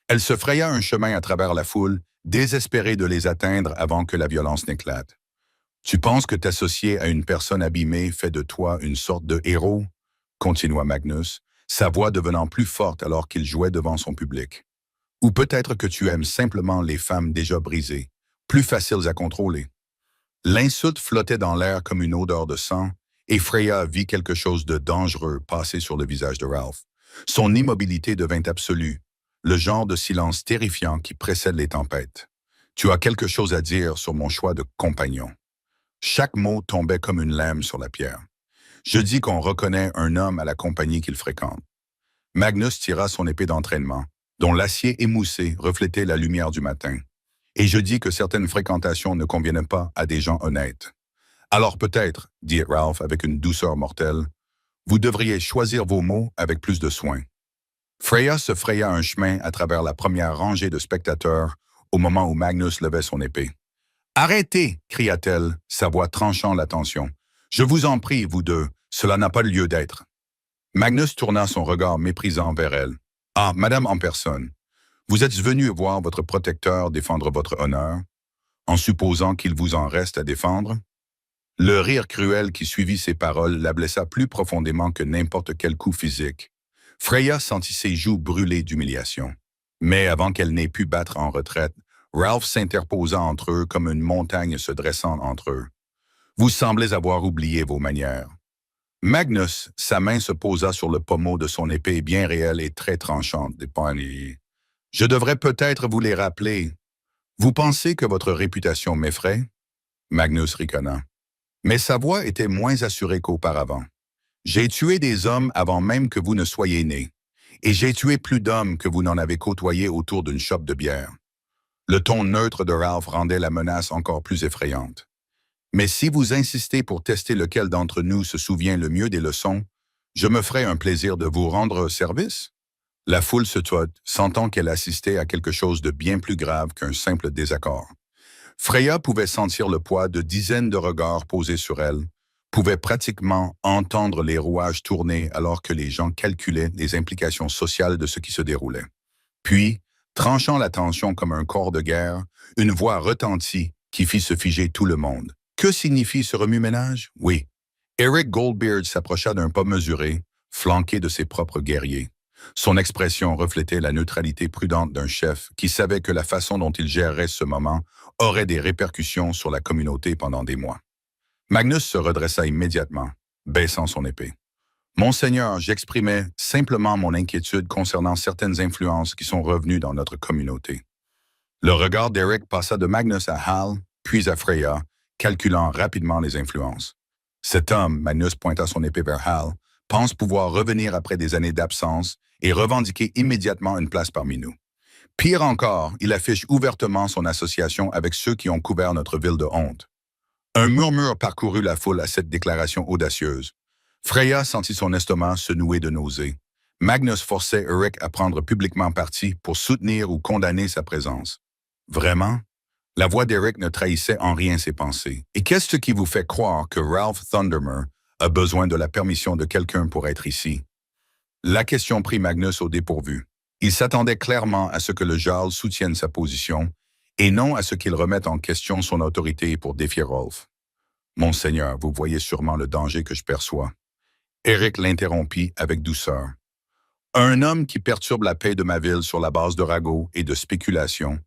A: Elle se fraya un chemin à travers la foule, désespérée de les atteindre avant que la violence n'éclate. « Tu penses que t'associer à une personne abîmée fait de toi une sorte de héros ?» continua Magnus, sa voix devenant plus forte alors qu'il jouait devant son public. « Ou peut-être que tu aimes simplement les femmes déjà brisées, plus faciles à contrôler. » L'insulte flottait dans l'air comme une odeur de sang, et Freya vit quelque chose de dangereux passer sur le visage de Ralph. Son immobilité devint absolue, le genre de silence terrifiant qui précède les tempêtes. « Tu as quelque chose à dire sur mon choix de compagnon. » Chaque mot tombait comme une lame sur la pierre. « Je dis qu'on reconnaît un homme à la compagnie qu'il fréquente. » Magnus tira son épée d'entraînement, dont l'acier émoussé reflétait la lumière du matin. « Et je dis que certaines fréquentations ne conviennent pas à des gens honnêtes. » « Alors peut-être, dit Ralph avec une douceur mortelle, vous devriez choisir vos mots avec plus de soin. » Freya se fraya un chemin à travers la première rangée de spectateurs au moment où Magnus levait son épée. « Arrêtez !» cria-t-elle, sa voix tranchant la tension. « Je vous en prie, vous deux, cela n'a pas lieu d'être. » Magnus tourna son regard méprisant vers elle. « Ah, madame en personne, vous êtes venue voir votre protecteur défendre votre honneur, en supposant qu'il vous en reste à défendre? » Le rire cruel qui suivit ces paroles la blessa plus profondément que n'importe quel coup physique. Freya sentit ses joues brûler d'humiliation. Mais avant qu'elle n'ait pu battre en retraite, Ralph s'interposa entre eux comme une montagne se dressant entre eux. « Vous semblez avoir oublié vos manières. » Magnus, sa main se posa sur le pommeau de son épée bien réelle et très tranchante des poignets. « Je devrais peut-être vous les rappeler. Vous pensez que votre réputation m'effraie? » Magnus ricana. Mais sa voix était moins assurée qu'auparavant. « J'ai tué des hommes avant même que vous ne soyez nés, et j'ai tué plus d'hommes que vous n'en avez côtoyés autour d'une chope de bière. » Le ton neutre de Ralph rendait la menace encore plus effrayante. « Mais si vous insistez pour tester lequel d'entre nous se souvient le mieux des leçons, je me ferai un plaisir de vous rendre service. » La foule se tut, sentant qu'elle assistait à quelque chose de bien plus grave qu'un simple désaccord. Freya pouvait sentir le poids de dizaines de regards posés sur elle, pouvait pratiquement entendre les rouages tourner alors que les gens calculaient les implications sociales de ce qui se déroulait. Puis, tranchant la tension comme un corps de guerre, une voix retentit qui fit se figer tout le monde. Que signifie ce remue-ménage? Oui. Eric Goldbeard s'approcha d'un pas mesuré, flanqué de ses propres guerriers. Son expression reflétait la neutralité prudente d'un chef qui savait que la façon dont il gérerait ce moment aurait des répercussions sur la communauté pendant des mois. Magnus se redressa immédiatement, baissant son épée. « Monseigneur, j'exprimais simplement mon inquiétude concernant certaines influences qui sont revenues dans notre communauté. » Le regard d'Eric passa de Magnus à Hal, puis à Freya, calculant rapidement les influences. « Cet homme, Magnus pointa son épée vers Hal, pense pouvoir revenir après des années d'absence et revendiquer immédiatement une place parmi nous. Pire encore, il affiche ouvertement son association avec ceux qui ont couvert notre ville de honte. » Un murmure parcourut la foule à cette déclaration audacieuse. Freya sentit son estomac se nouer de nausées. Magnus forçait Eric à prendre publiquement parti pour soutenir ou condamner sa présence. Vraiment? La voix d'Eric ne trahissait en rien ses pensées. Et qu'est-ce qui vous fait croire que Ralph Thundermer a besoin de la permission de quelqu'un pour être ici? La question prit Magnus au dépourvu. Il s'attendait clairement à ce que le Jarl soutienne sa position et non à ce qu'il remette en question son autorité pour défier Rolf. « Monseigneur, vous voyez sûrement le danger que je perçois. » Eric l'interrompit avec douceur. « Un homme qui perturbe la paix de ma ville sur la base de ragots et de spéculations,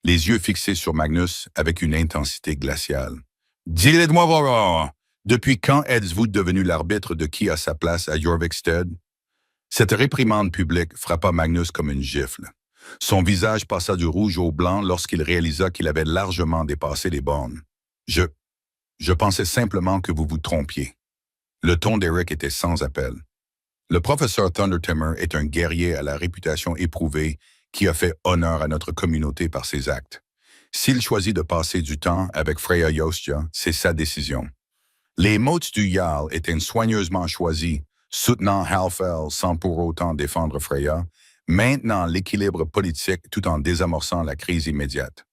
A: les yeux fixés sur Magnus avec une intensité glaciale. Dites-moi, depuis quand êtes-vous devenu l'arbitre de qui a sa place à Jorvikstead? Cette réprimande publique frappa Magnus comme une gifle. Son visage passa du rouge au blanc lorsqu'il réalisa qu'il avait largement dépassé les bornes. Je, je pensais simplement que vous vous trompiez. Le ton d'Eric était sans appel. Le professeur Thundertimmer est un guerrier à la réputation éprouvée qui a fait honneur à notre communauté par ses actes. S'il choisit de passer du temps avec Freya Yostia, c'est sa décision. Les mots du Jarl étaient soigneusement choisis, soutenant Halfel sans pour autant défendre Freya, maintenant l'équilibre politique tout en désamorçant la crise immédiate.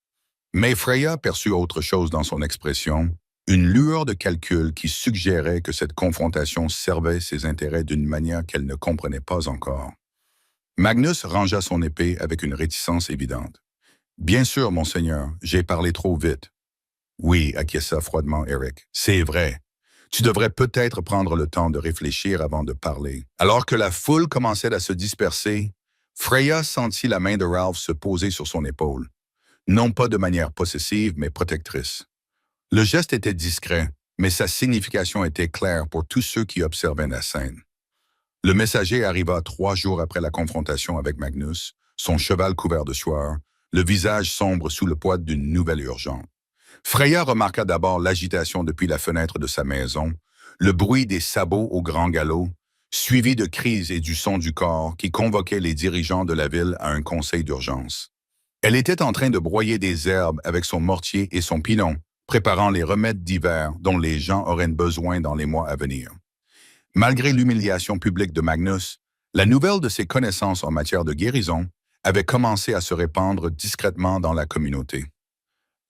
A: Mais Freya perçut autre chose dans son expression, une lueur de calcul qui suggérait que cette confrontation servait ses intérêts d'une manière qu'elle ne comprenait pas encore. Magnus rangea son épée avec une réticence évidente. « Bien sûr, monseigneur, j'ai parlé trop vite. »« Oui, acquiesça froidement Eric, c'est vrai. Tu devrais peut-être prendre le temps de réfléchir avant de parler. » Alors que la foule commençait à se disperser, Freya sentit la main de Ralph se poser sur son épaule. Non pas de manière possessive, mais protectrice. Le geste était discret, mais sa signification était claire pour tous ceux qui observaient la scène. Le messager arriva 3 jours après la confrontation avec Magnus, son cheval couvert de sueur, le visage sombre sous le poids d'une nouvelle urgence. Freya remarqua d'abord l'agitation depuis la fenêtre de sa maison, le bruit des sabots au grand galop, suivi de cris et du son du corps qui convoquaient les dirigeants de la ville à un conseil d'urgence. Elle était en train de broyer des herbes avec son mortier et son pilon, préparant les remèdes d'hiver dont les gens auraient besoin dans les mois à venir. Malgré l'humiliation publique de Magnus, la nouvelle de ses connaissances en matière de guérison avait commencé à se répandre discrètement dans la communauté.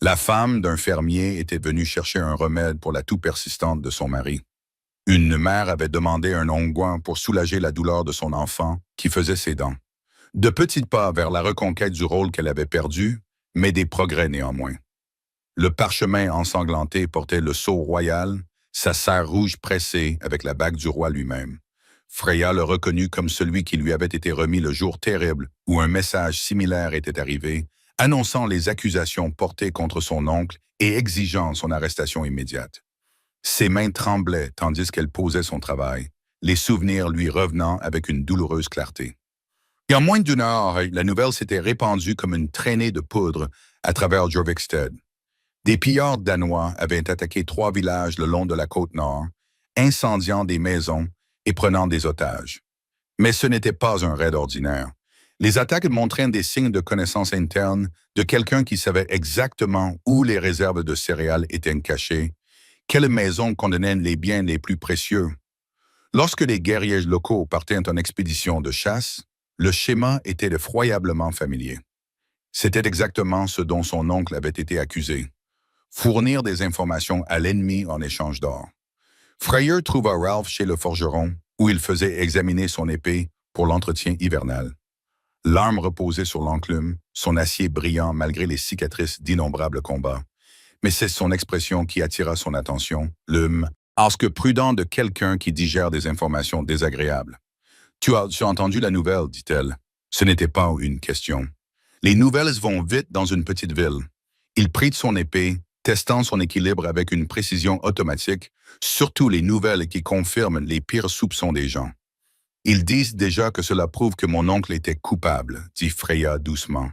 A: La femme d'un fermier était venue chercher un remède pour la toux persistante de son mari. Une mère avait demandé un onguent pour soulager la douleur de son enfant qui faisait ses dents. De petits pas vers la reconquête du rôle qu'elle avait perdu, mais des progrès néanmoins. Le parchemin ensanglanté portait le sceau royal, sa serre rouge pressée avec la bague du roi lui-même. Freya le reconnut comme celui qui lui avait été remis le jour terrible où un message similaire était arrivé, annonçant les accusations portées contre son oncle et exigeant son arrestation immédiate. Ses mains tremblaient tandis qu'elle posait son travail, les souvenirs lui revenant avec une douloureuse clarté. Et en moins d'une heure, la nouvelle s'était répandue comme une traînée de poudre à travers Jorvikstead. Des pillards danois avaient attaqué 3 villages le long de la côte nord, incendiant des maisons et prenant des otages. Mais ce n'était pas un raid ordinaire. Les attaques montraient des signes de connaissance interne de quelqu'un qui savait exactement où les réserves de céréales étaient cachées, quelles maisons contenaient les biens les plus précieux. Lorsque les guerriers locaux partaient en expédition de chasse, le schéma était effroyablement familier. C'était exactement ce dont son oncle avait été accusé. Fournir des informations à l'ennemi en échange d'or. Freya trouva Ralph chez le forgeron, où il faisait examiner son épée pour l'entretien hivernal. L'arme reposait sur l'enclume, son acier brillant malgré les cicatrices d'innombrables combats. Mais c'est son expression qui attira son attention, arsque prudent de quelqu'un qui digère des informations désagréables. Tu as entendu la nouvelle, dit-elle. Ce n'était pas une question. Les nouvelles vont vite dans une petite ville. Il prit son épée, testant son équilibre avec une précision automatique, surtout les nouvelles qui confirment les pires soupçons des gens. Ils disent déjà que cela prouve que mon oncle était coupable, dit Freya doucement.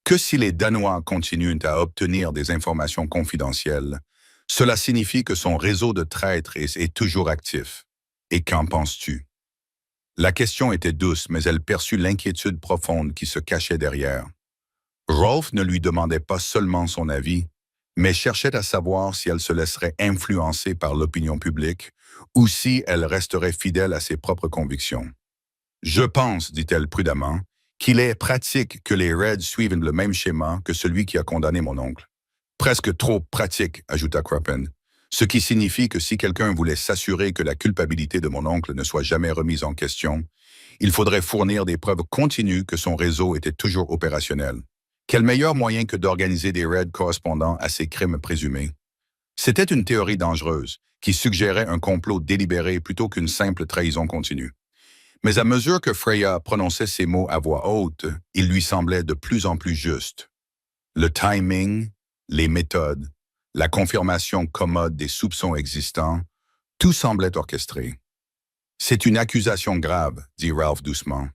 A: Que si les Danois continuent à obtenir des informations confidentielles, cela signifie que son réseau de traîtres est toujours actif. Et qu'en penses-tu? La question était douce, mais elle perçut l'inquiétude profonde qui se cachait derrière. Rolf ne lui demandait pas seulement son avis, mais cherchait à savoir si elle se laisserait influencer par l'opinion publique ou si elle resterait fidèle à ses propres convictions. « Je pense, dit-elle prudemment, qu'il est pratique que les Reds suivent le même schéma que celui qui a condamné mon oncle. Presque trop pratique, ajouta Crappen, ce qui signifie que si quelqu'un voulait s'assurer que la culpabilité de mon oncle ne soit jamais remise en question, il faudrait fournir des preuves continues que son réseau était toujours opérationnel. Quel meilleur moyen que d'organiser des raids correspondant à ces crimes présumés? C'était une théorie dangereuse, qui suggérait un complot délibéré plutôt qu'une simple trahison continue. Mais à mesure que Freya prononçait ces mots à voix haute, il lui semblait de plus en plus juste. Le timing, les méthodes, la confirmation commode des soupçons existants, tout semblait orchestré. C'est une accusation grave, dit Ralph doucement.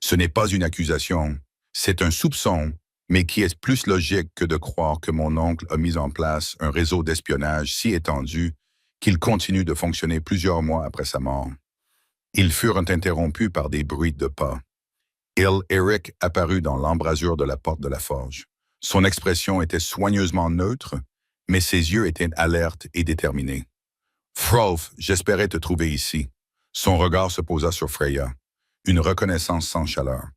A: Ce n'est pas une accusation, c'est un soupçon, mais qui est plus logique que de croire que mon oncle a mis en place un réseau d'espionnage si étendu qu'il continue de fonctionner plusieurs mois après sa mort. Ils furent interrompus par des bruits de pas. Eric apparut dans l'embrasure de la porte de la forge. Son expression était soigneusement neutre, mais ses yeux étaient alertes et déterminés. « Frolf, j'espérais te trouver ici. » Son regard se posa sur Freya, une reconnaissance sans chaleur.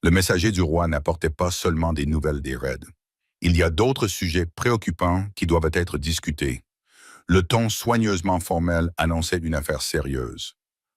A: Le messager du roi n'apportait pas seulement des nouvelles des raids. Il y a d'autres sujets préoccupants qui doivent être discutés. Le ton soigneusement formel annonçait une affaire sérieuse.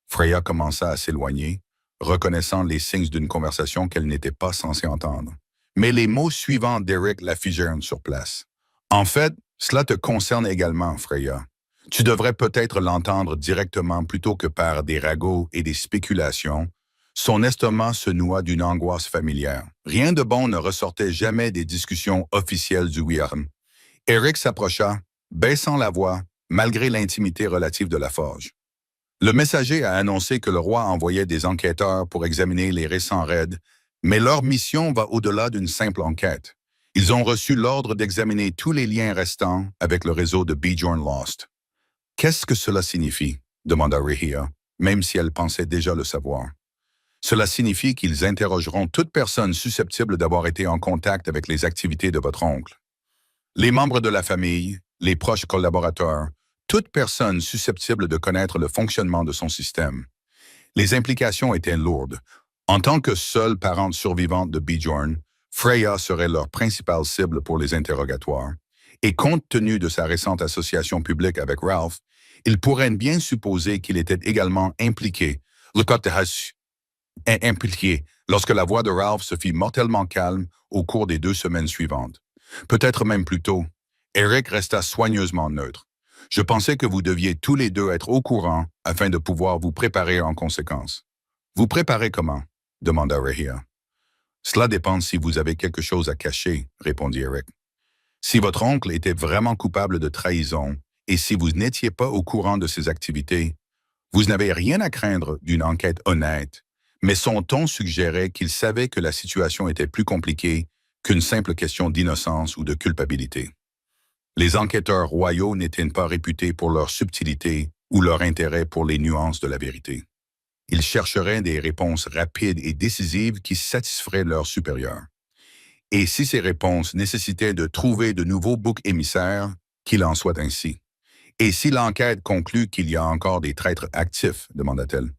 A: Freya commença à s'éloigner, reconnaissant les signes d'une conversation qu'elle n'était pas censée entendre. Mais les mots suivants d'Eric la figèrent sur place. « En fait, cela te concerne également, Freya. Tu devrais peut-être l'entendre directement plutôt que par des ragots et des spéculations. Son estomac se noua d'une angoisse familière. Rien de bon ne ressortait jamais des discussions officielles du Wyrm. Eric s'approcha, baissant la voix, malgré l'intimité relative de la forge. Le messager a annoncé que le roi envoyait des enquêteurs pour examiner les récents raids, mais leur mission va au-delà d'une simple enquête. Ils ont reçu l'ordre d'examiner tous les liens restants avec le réseau de Bjorn Lost. « Qu'est-ce que cela signifie » demanda Rehia, même si elle pensait déjà le savoir. « Cela signifie qu'ils interrogeront toute personne susceptible d'avoir été en contact avec les activités de votre oncle. Les membres de la famille, les proches collaborateurs, toute personne susceptible de connaître le fonctionnement de son système. Les implications étaient lourdes. En tant que seule parente survivante de Bjorn, Freya serait leur principale cible pour les interrogatoires. Et compte tenu de sa récente association publique avec Ralph, il pourrait bien supposer qu'il était également impliqué lorsque la voix de Ralph se fit mortellement calme au cours des 2 semaines suivantes. Peut-être même plus tôt. Eric resta soigneusement neutre. Je pensais que vous deviez tous les deux être au courant afin de pouvoir vous préparer en conséquence. Vous préparez comment? Demanda Rehia. Cela dépend si vous avez quelque chose à cacher, répondit Eric. Si votre oncle était vraiment coupable de trahison et si vous n'étiez pas au courant de ses activités, vous n'avez rien à craindre d'une enquête honnête, mais son ton suggérait qu'il savait que la situation était plus compliquée qu'une simple question d'innocence ou de culpabilité. Les enquêteurs royaux n'étaient pas réputés pour leur subtilité ou leur intérêt pour les nuances de la vérité. Ils chercheraient des réponses rapides et décisives qui satisferaient leurs supérieurs. Et si ces réponses nécessitaient de trouver de nouveaux boucs émissaires, qu'il en soit ainsi. Et si l'enquête conclut qu'il y a encore des traîtres actifs, demanda-t-elle.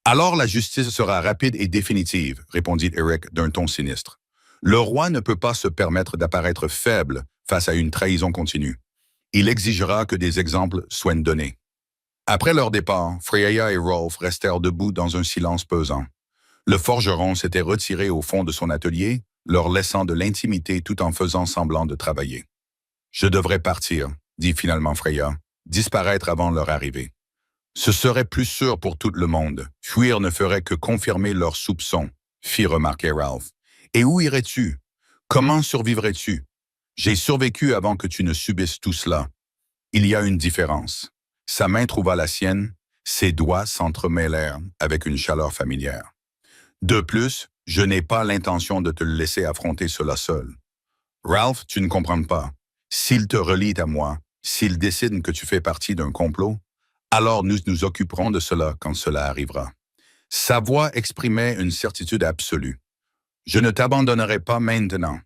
A: Alors la justice sera rapide et définitive, répondit Eric d'un ton sinistre. Le roi ne peut pas se permettre d'apparaître faible face à une trahison continue. Il exigera que des exemples soient donnés. Après leur départ, Freya et Rolf restèrent debout dans un silence pesant. Le forgeron s'était retiré au fond de son atelier, leur laissant de l'intimité tout en faisant semblant de travailler. « Je devrais partir », dit finalement Freya, « disparaître avant leur arrivée. Ce serait plus sûr pour tout le monde. Fuir ne ferait que confirmer leurs soupçons, fit remarquer Ralph. Et où irais-tu? Comment survivrais-tu? J'ai survécu avant que tu ne subisses tout cela. Il y a une différence. Sa main trouva la sienne, ses doigts s'entremêlèrent avec une chaleur familière. De plus, je n'ai pas l'intention de te laisser affronter cela seul. Ralph, tu ne comprends pas. S'il te relie à moi, s'il décide que tu fais partie d'un complot, alors nous nous occuperons de cela quand cela arrivera. Sa voix exprimait une certitude absolue. Je ne t'abandonnerai pas maintenant.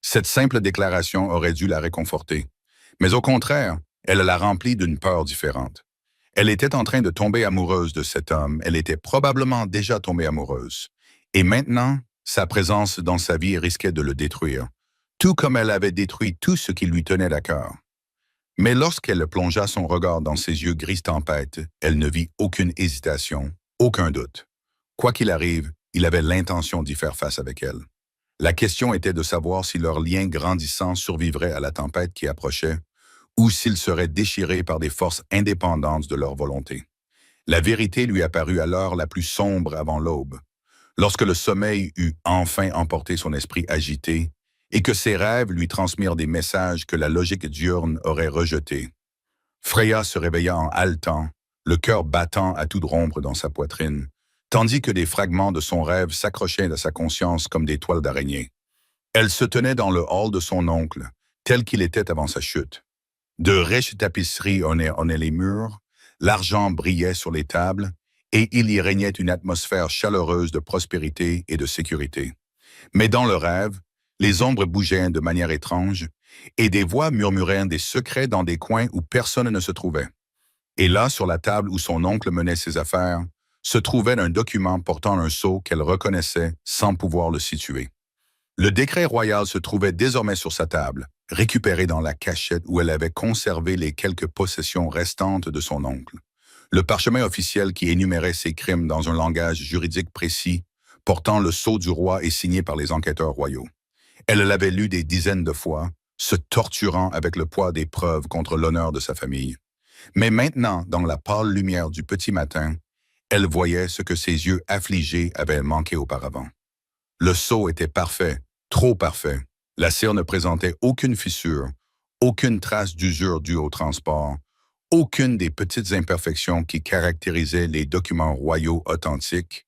A: Cette simple déclaration aurait dû la réconforter. Mais au contraire, elle la remplit d'une peur différente. Elle était en train de tomber amoureuse de cet homme, elle était probablement déjà tombée amoureuse. Et maintenant, sa présence dans sa vie risquait de le détruire, tout comme elle avait détruit tout ce qui lui tenait à cœur. Mais lorsqu'elle plongea son regard dans ses yeux gris tempête, elle ne vit aucune hésitation, aucun doute. Quoi qu'il arrive, il avait l'intention d'y faire face avec elle. La question était de savoir si leur lien grandissant survivrait à la tempête qui approchait, ou s'il serait déchiré par des forces indépendantes de leur volonté. La vérité lui apparut à l'heure la plus sombre avant l'aube. Lorsque le sommeil eut enfin emporté son esprit agité, et que ses rêves lui transmirent des messages que la logique diurne aurait rejetés. Freya se réveilla en haletant, le cœur battant à toute rompre dans sa poitrine, tandis que des fragments de son rêve s'accrochaient à sa conscience comme des toiles d'araignée. Elle se tenait dans le hall de son oncle, tel qu'il était avant sa chute. De riches tapisseries ornaient les murs, l'argent brillait sur les tables, et il y régnait une atmosphère chaleureuse de prospérité et de sécurité. Mais dans le rêve, les ombres bougeaient de manière étrange, et des voix murmuraient des secrets dans des coins où personne ne se trouvait. Et là, sur la table où son oncle menait ses affaires, se trouvait un document portant un sceau qu'elle reconnaissait sans pouvoir le situer. Le décret royal se trouvait désormais sur sa table, récupéré dans la cachette où elle avait conservé les quelques possessions restantes de son oncle. Le parchemin officiel qui énumérait ses crimes dans un langage juridique précis, portant le sceau du roi et signé par les enquêteurs royaux. Elle l'avait lu des dizaines de fois, se torturant avec le poids des preuves contre l'honneur de sa famille. Mais maintenant, dans la pâle lumière du petit matin, elle voyait ce que ses yeux affligés avaient manqué auparavant. Le sceau était parfait, trop parfait. La cire ne présentait aucune fissure, aucune trace d'usure due au transport, aucune des petites imperfections qui caractérisaient les documents royaux authentiques,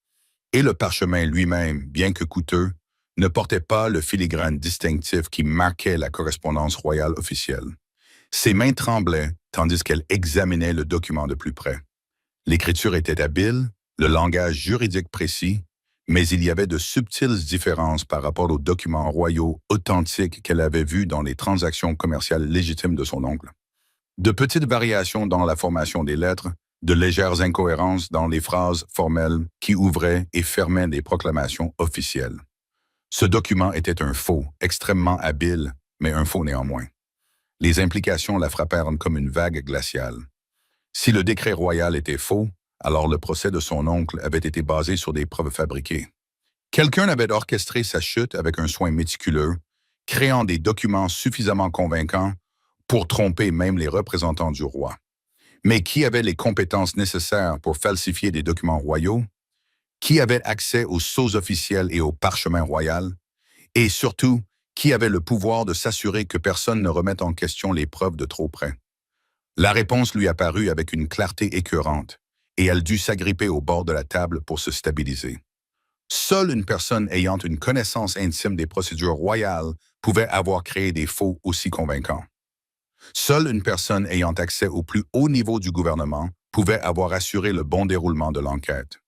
A: et le parchemin lui-même, bien que coûteux, ne portait pas le filigrane distinctif qui marquait la correspondance royale officielle. Ses mains tremblaient tandis qu'elle examinait le document de plus près. L'écriture était habile, le langage juridique précis, mais il y avait de subtiles différences par rapport aux documents royaux authentiques qu'elle avait vus dans les transactions commerciales légitimes de son oncle. De petites variations dans la formation des lettres, de légères incohérences dans les phrases formelles qui ouvraient et fermaient des proclamations officielles. Ce document était un faux, extrêmement habile, mais un faux néanmoins. Les implications la frappèrent comme une vague glaciale. Si le décret royal était faux, alors le procès de son oncle avait été basé sur des preuves fabriquées. Quelqu'un avait orchestré sa chute avec un soin méticuleux, créant des documents suffisamment convaincants pour tromper même les représentants du roi. Mais qui avait les compétences nécessaires pour falsifier des documents royaux? Qui avait accès aux sceaux officiels et au parchemin royal? Et surtout, qui avait le pouvoir de s'assurer que personne ne remette en question les preuves de trop près? La réponse lui apparut avec une clarté écœurante, et elle dut s'agripper au bord de la table pour se stabiliser. Seule une personne ayant une connaissance intime des procédures royales pouvait avoir créé des faux aussi convaincants. Seule une personne ayant accès au plus haut niveau du gouvernement pouvait avoir assuré le bon déroulement de l'enquête.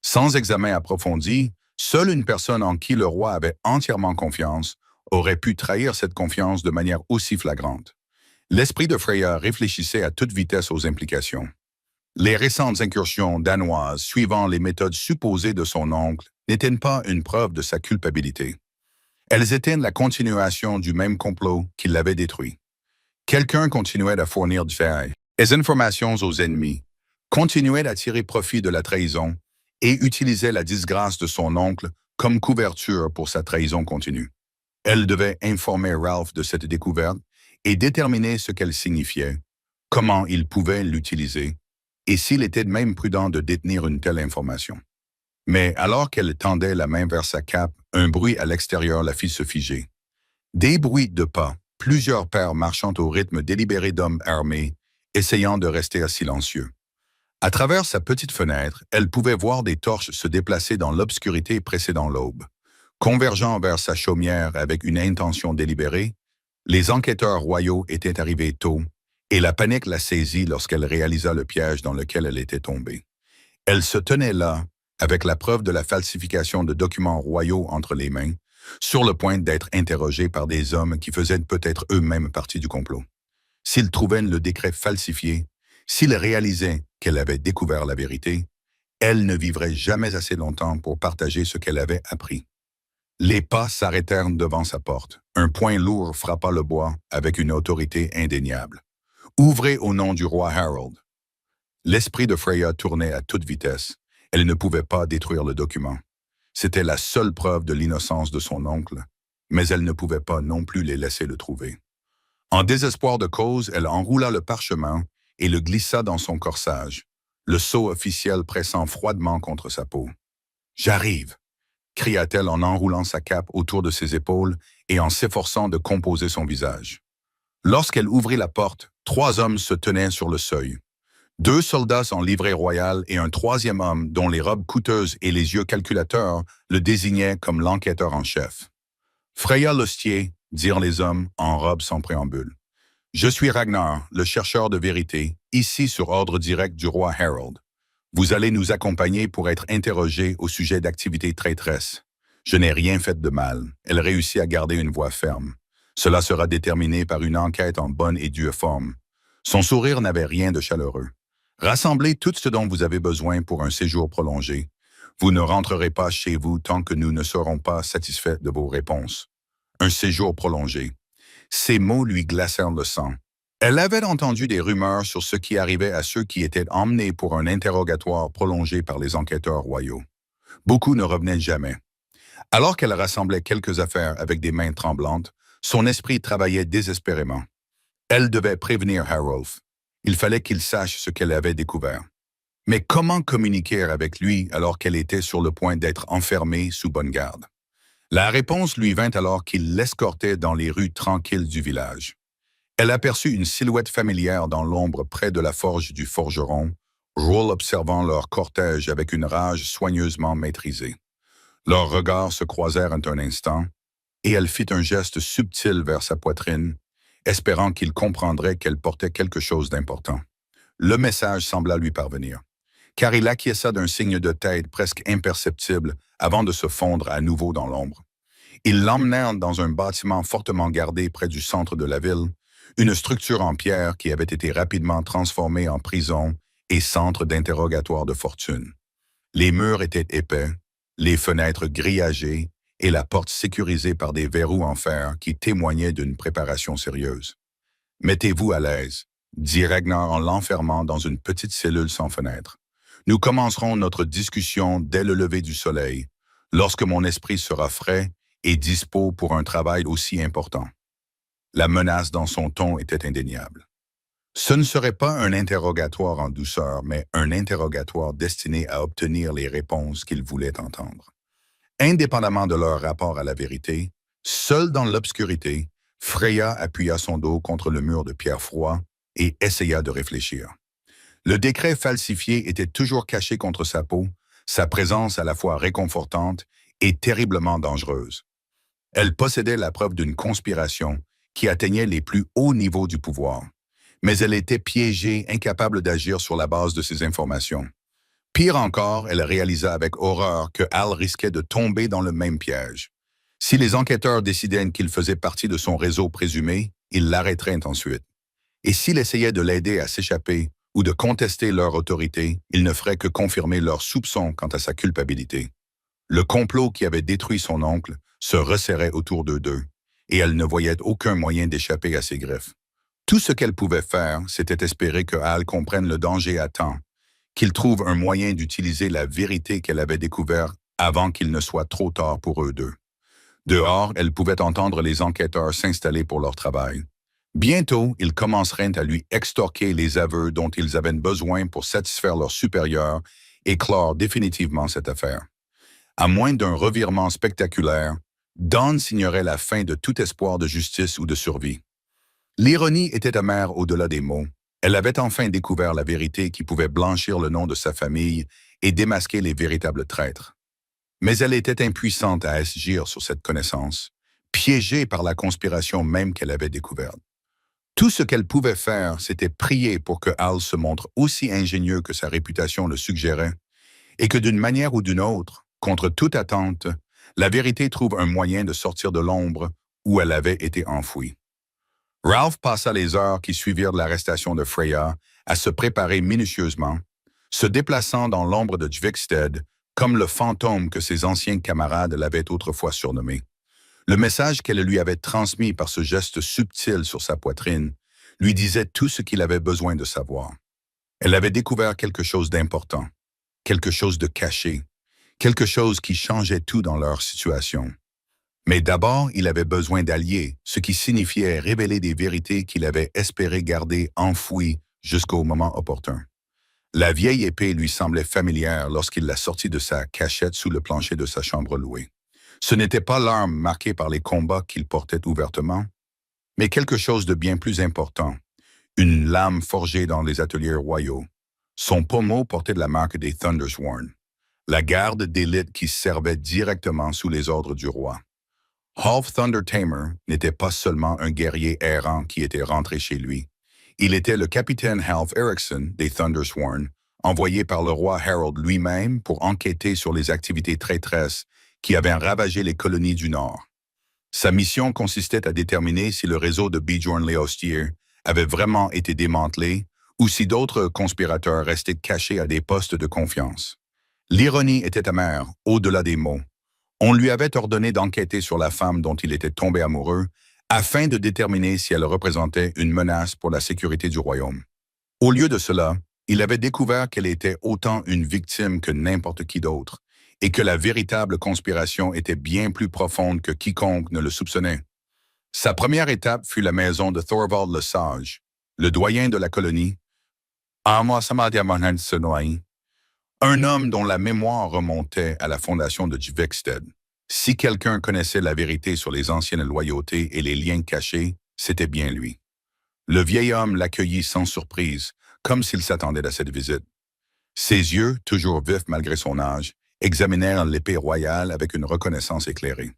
A: Sans examen approfondi, seule une personne en qui le roi avait entièrement confiance aurait pu trahir cette confiance de manière aussi flagrante. L'esprit de Freya réfléchissait à toute vitesse aux implications. Les récentes incursions danoises suivant les méthodes supposées de son oncle n'étaient pas une preuve de sa culpabilité. Elles étaient la continuation du même complot qui l'avait détruit. Quelqu'un continuait à fournir du ferraille, des informations aux ennemis, continuait à tirer profit de la trahison et utilisait la disgrâce de son oncle comme couverture pour sa trahison continue. Elle devait informer Ralph de cette découverte et déterminer ce qu'elle signifiait, comment il pouvait l'utiliser, et s'il était même prudent de détenir une telle information. Mais alors qu'elle tendait la main vers sa cape, un bruit à l'extérieur la fit se figer. Des bruits de pas, plusieurs pairs marchant au rythme délibéré d'hommes armés, essayant de rester silencieux. À travers sa petite fenêtre, elle pouvait voir des torches se déplacer dans l'obscurité précédant l'aube. Convergeant vers sa chaumière avec une intention délibérée, les enquêteurs royaux étaient arrivés tôt, et la panique la saisit lorsqu'elle réalisa le piège dans lequel elle était tombée. Elle se tenait là, avec la preuve de la falsification de documents royaux entre les mains, sur le point d'être interrogée par des hommes qui faisaient peut-être eux-mêmes partie du complot. S'ils trouvaient le décret falsifié, s'ils réalisaient qu'elle avait découvert la vérité, elle ne vivrait jamais assez longtemps pour partager ce qu'elle avait appris. Les pas s'arrêtèrent devant sa porte. Un poing lourd frappa le bois avec une autorité indéniable. « Ouvrez au nom du roi Harold ». L'esprit de Freya tournait à toute vitesse. Elle ne pouvait pas détruire le document. C'était la seule preuve de l'innocence de son oncle, mais elle ne pouvait pas non plus les laisser le trouver. En désespoir de cause, elle enroula le parchemin et le glissa dans son corsage, le sceau officiel pressant froidement contre sa peau. « J'arrive !» cria-t-elle en enroulant sa cape autour de ses épaules et en s'efforçant de composer son visage. Lorsqu'elle ouvrit la porte, 3 hommes se tenaient sur le seuil. 2 soldats en livrée royale et un troisième homme dont les robes coûteuses et les yeux calculateurs le désignaient comme l'enquêteur en chef. « Freya Lostier », dirent les hommes en robe sans préambule. « Je suis Ragnar, le chercheur de vérité, ici sur ordre direct du roi Harold. Vous allez nous accompagner pour être interrogés au sujet d'activités traîtresses. Je n'ai rien fait de mal. » Elle réussit à garder une voix ferme. « Cela sera déterminé par une enquête en bonne et due forme. » Son sourire n'avait rien de chaleureux. « Rassemblez tout ce dont vous avez besoin pour un séjour prolongé. Vous ne rentrerez pas chez vous tant que nous ne serons pas satisfaits de vos réponses. » Un séjour prolongé. Ces mots lui glacèrent le sang. Elle avait entendu des rumeurs sur ce qui arrivait à ceux qui étaient emmenés pour un interrogatoire prolongé par les enquêteurs royaux. Beaucoup ne revenaient jamais. Alors qu'elle rassemblait quelques affaires avec des mains tremblantes, son esprit travaillait désespérément. Elle devait prévenir Harold. Il fallait qu'il sache ce qu'elle avait découvert. Mais comment communiquer avec lui alors qu'elle était sur le point d'être enfermée sous bonne garde? La réponse lui vint alors qu'il l'escortait dans les rues tranquilles du village. Elle aperçut une silhouette familière dans l'ombre près de la forge du forgeron, Roll observant leur cortège avec une rage soigneusement maîtrisée. Leurs regards se croisèrent un instant, et elle fit un geste subtil vers sa poitrine, espérant qu'il comprendrait qu'elle portait quelque chose d'important. Le message sembla lui parvenir, car il acquiesça d'un signe de tête presque imperceptible avant de se fondre à nouveau dans l'ombre. Ils l'emmenèrent dans un bâtiment fortement gardé près du centre de la ville, une structure en pierre qui avait été rapidement transformée en prison et centre d'interrogatoire de fortune. Les murs étaient épais, les fenêtres grillagées et la porte sécurisée par des verrous en fer qui témoignaient d'une préparation sérieuse. « Mettez-vous à l'aise », dit Ragnar en l'enfermant dans une petite cellule sans fenêtre. « Nous commencerons notre discussion dès le lever du soleil, lorsque mon esprit sera frais et dispo pour un travail aussi important. » La menace dans son ton était indéniable. Ce ne serait pas un interrogatoire en douceur, mais un interrogatoire destiné à obtenir les réponses qu'il voulait entendre. Indépendamment de leur rapport à la vérité, seule dans l'obscurité, Freya appuya son dos contre le mur de pierre froid et essaya de réfléchir. Le décret falsifié était toujours caché contre sa peau, sa présence à la fois réconfortante et terriblement dangereuse. Elle possédait la preuve d'une conspiration qui atteignait les plus hauts niveaux du pouvoir, mais elle était piégée, incapable d'agir sur la base de ces informations. Pire encore, elle réalisa avec horreur que Hal risquait de tomber dans le même piège. Si les enquêteurs décidaient qu'il faisait partie de son réseau présumé, ils l'arrêteraient ensuite. Et s'il essayait de l'aider à s'échapper ou de contester leur autorité, il ne ferait que confirmer leurs soupçons quant à sa culpabilité. Le complot qui avait détruit son oncle se resserrait autour d'eux deux, et elle ne voyait aucun moyen d'échapper à ses griffes. Tout ce qu'elle pouvait faire, c'était espérer que Hal comprenne le danger à temps, qu'il trouve un moyen d'utiliser la vérité qu'elle avait découverte avant qu'il ne soit trop tard pour eux deux. Dehors, elle pouvait entendre les enquêteurs s'installer pour leur travail. Bientôt, ils commenceraient à lui extorquer les aveux dont ils avaient besoin pour satisfaire leurs supérieurs et clore définitivement cette affaire. À moins d'un revirement spectaculaire, Dawn signerait la fin de tout espoir de justice ou de survie. L'ironie était amère au-delà des mots. Elle avait enfin découvert la vérité qui pouvait blanchir le nom de sa famille et démasquer les véritables traîtres. Mais elle était impuissante à agir sur cette connaissance, piégée par la conspiration même qu'elle avait découverte. Tout ce qu'elle pouvait faire, c'était prier pour que Hal se montre aussi ingénieux que sa réputation le suggérait, et que d'une manière ou d'une autre, contre toute attente, la vérité trouve un moyen de sortir de l'ombre où elle avait été enfouie. Ralph passa les heures qui suivirent l'arrestation de Freya à se préparer minutieusement, se déplaçant dans l'ombre de Dvikstead comme le fantôme que ses anciens camarades l'avaient autrefois surnommé. Le message qu'elle lui avait transmis par ce geste subtil sur sa poitrine lui disait tout ce qu'il avait besoin de savoir. Elle avait découvert quelque chose d'important, quelque chose de caché, quelque chose qui changeait tout dans leur situation. Mais d'abord, il avait besoin d'alliés, ce qui signifiait révéler des vérités qu'il avait espéré garder enfouies jusqu'au moment opportun. La vieille épée lui semblait familière lorsqu'il la sortit de sa cachette sous le plancher de sa chambre louée. Ce n'était pas l'arme marquée par les combats qu'il portait ouvertement, mais quelque chose de bien plus important, une lame forgée dans les ateliers royaux. Son pommeau portait la marque des Thundersworn, la garde d'élite qui servait directement sous les ordres du roi. Half Thunder Tamer n'était pas seulement un guerrier errant qui était rentré chez lui. Il était le capitaine Half Erickson des Thundersworn, envoyé par le roi Harold lui-même pour enquêter sur les activités traîtresses qui avaient ravagé les colonies du Nord. Sa mission consistait à déterminer si le réseau de Bjorn Leostier avait vraiment été démantelé ou si d'autres conspirateurs restaient cachés à des postes de confiance. L'ironie était amère, au-delà des mots. On lui avait ordonné d'enquêter sur la femme dont il était tombé amoureux afin de déterminer si elle représentait une menace pour la sécurité du royaume. Au lieu de cela, il avait découvert qu'elle était autant une victime que n'importe qui d'autre et que la véritable conspiration était bien plus profonde que quiconque ne le soupçonnait. Sa première étape fut la maison de Thorvald le Sage, le doyen de la colonie. Un homme dont la mémoire remontait à la fondation de Jvexted. Si quelqu'un connaissait la vérité sur les anciennes loyautés et les liens cachés, c'était bien lui. Le vieil homme l'accueillit sans surprise, comme s'il s'attendait à cette visite. Ses yeux, toujours vifs malgré son âge, examinèrent l'épée royale avec une reconnaissance éclairée.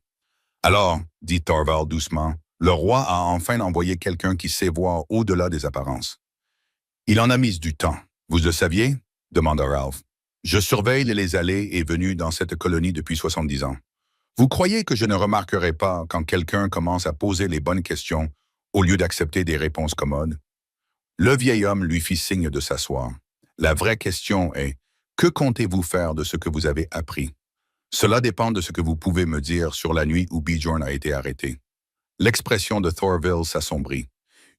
A: Alors, dit Thorvald doucement, le roi a enfin envoyé quelqu'un qui sait voir au-delà des apparences. Il en a mis du temps. Vous le saviez? Demanda Ralph. Je surveille les allées et venues dans cette colonie depuis 70 ans. Vous croyez que je ne remarquerai pas quand quelqu'un commence à poser les bonnes questions au lieu d'accepter des réponses commodes? Le vieil homme lui fit signe de s'asseoir. La vraie question est, que comptez-vous faire de ce que vous avez appris? Cela dépend de ce que vous pouvez me dire sur la nuit où Bjorn a été arrêté. L'expression de Thorvald s'assombrit.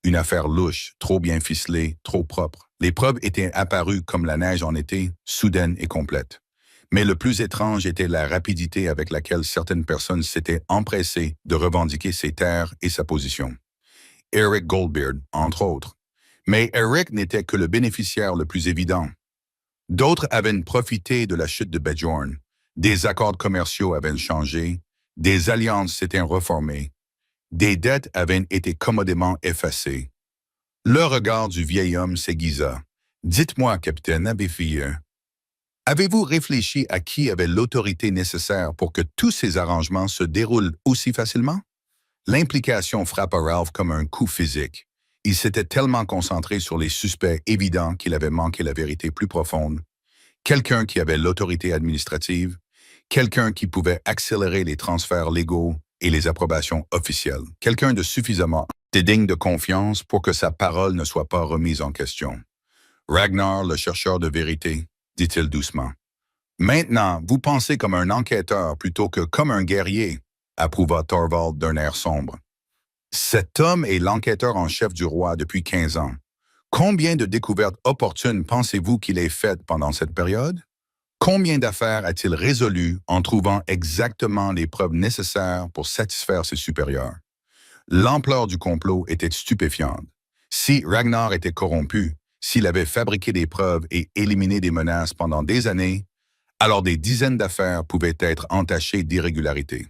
A: Une affaire louche, trop bien ficelée, trop propre. Les preuves étaient apparues comme la neige en été, soudaines et complètes. Mais le plus étrange était la rapidité avec laquelle certaines personnes s'étaient empressées de revendiquer ses terres et sa position. Eric Goldbeard, entre autres. Mais Eric n'était que le bénéficiaire le plus évident. D'autres avaient profité de la chute de Bjorn. Des accords commerciaux avaient changé, des alliances s'étaient reformées, des dettes avaient été commodément effacées. Le regard du vieil homme s'aiguisa. « Dites-moi, capitaine Abbefille, avez-vous réfléchi à qui avait l'autorité nécessaire pour que tous ces arrangements se déroulent aussi facilement? » L'implication frappa Ralph comme un coup physique. Il s'était tellement concentré sur les suspects évidents qu'il avait manqué la vérité plus profonde. Quelqu'un qui avait l'autorité administrative, quelqu'un qui pouvait accélérer les transferts légaux et les approbations officielles, quelqu'un de suffisamment digne de confiance pour que sa parole ne soit pas remise en question. Ragnar, le chercheur de vérité, dit-il doucement. Maintenant, vous pensez comme un enquêteur plutôt que comme un guerrier, approuva Thorvald d'un air sombre. Cet homme est l'enquêteur en chef du roi depuis 15 ans. Combien de découvertes opportunes pensez-vous qu'il ait faites pendant cette période? Combien d'affaires a-t-il résolues en trouvant exactement les preuves nécessaires pour satisfaire ses supérieurs? L'ampleur du complot était stupéfiante. Si Ragnar était corrompu, s'il avait fabriqué des preuves et éliminé des menaces pendant des années, alors des dizaines d'affaires pouvaient être entachées d'irrégularités.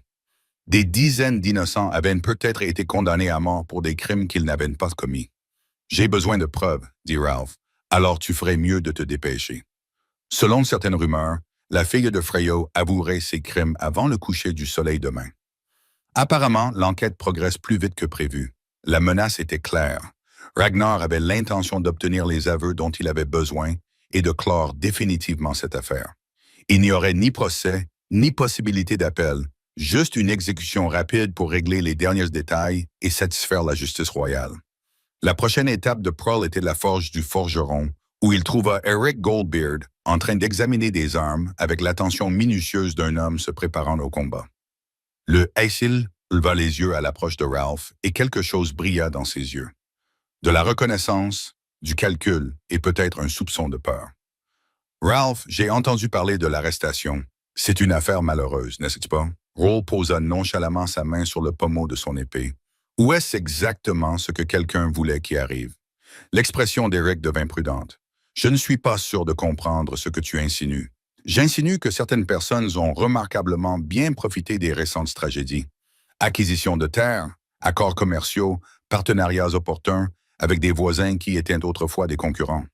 A: Des dizaines d'innocents avaient peut-être été condamnés à mort pour des crimes qu'ils n'avaient pas commis. « J'ai besoin de preuves, » dit Ralph. « Alors tu ferais mieux de te dépêcher. » Selon certaines rumeurs, la fille de Freyo avouerait ses crimes avant le coucher du soleil demain. Apparemment, l'enquête progresse plus vite que prévu. La menace était claire. Ragnar avait l'intention d'obtenir les aveux dont il avait besoin et de clore définitivement cette affaire. Il n'y aurait ni procès, ni possibilité d'appel, juste une exécution rapide pour régler les derniers détails et satisfaire la justice royale. La prochaine étape de Proll était la forge du forgeron, où il trouva Eric Goldbeard en train d'examiner des armes avec l'attention minutieuse d'un homme se préparant au combat. Le Aesil leva les yeux à l'approche de Ralph et quelque chose brilla dans ses yeux. De la reconnaissance, du calcul et peut-être un soupçon de peur. « Ralph, j'ai entendu parler de l'arrestation. C'est une affaire malheureuse, n'est-ce pas? » Roll posa nonchalamment sa main sur le pommeau de son épée. Où est-ce exactement ce que quelqu'un voulait qui arrive? L'expression d'Eric devint prudente. Je ne suis pas sûr de comprendre ce que tu insinues. J'insinue que certaines personnes ont remarquablement bien profité des récentes tragédies. Acquisition de terres, accords commerciaux, partenariats opportuns avec des voisins qui étaient autrefois des concurrents.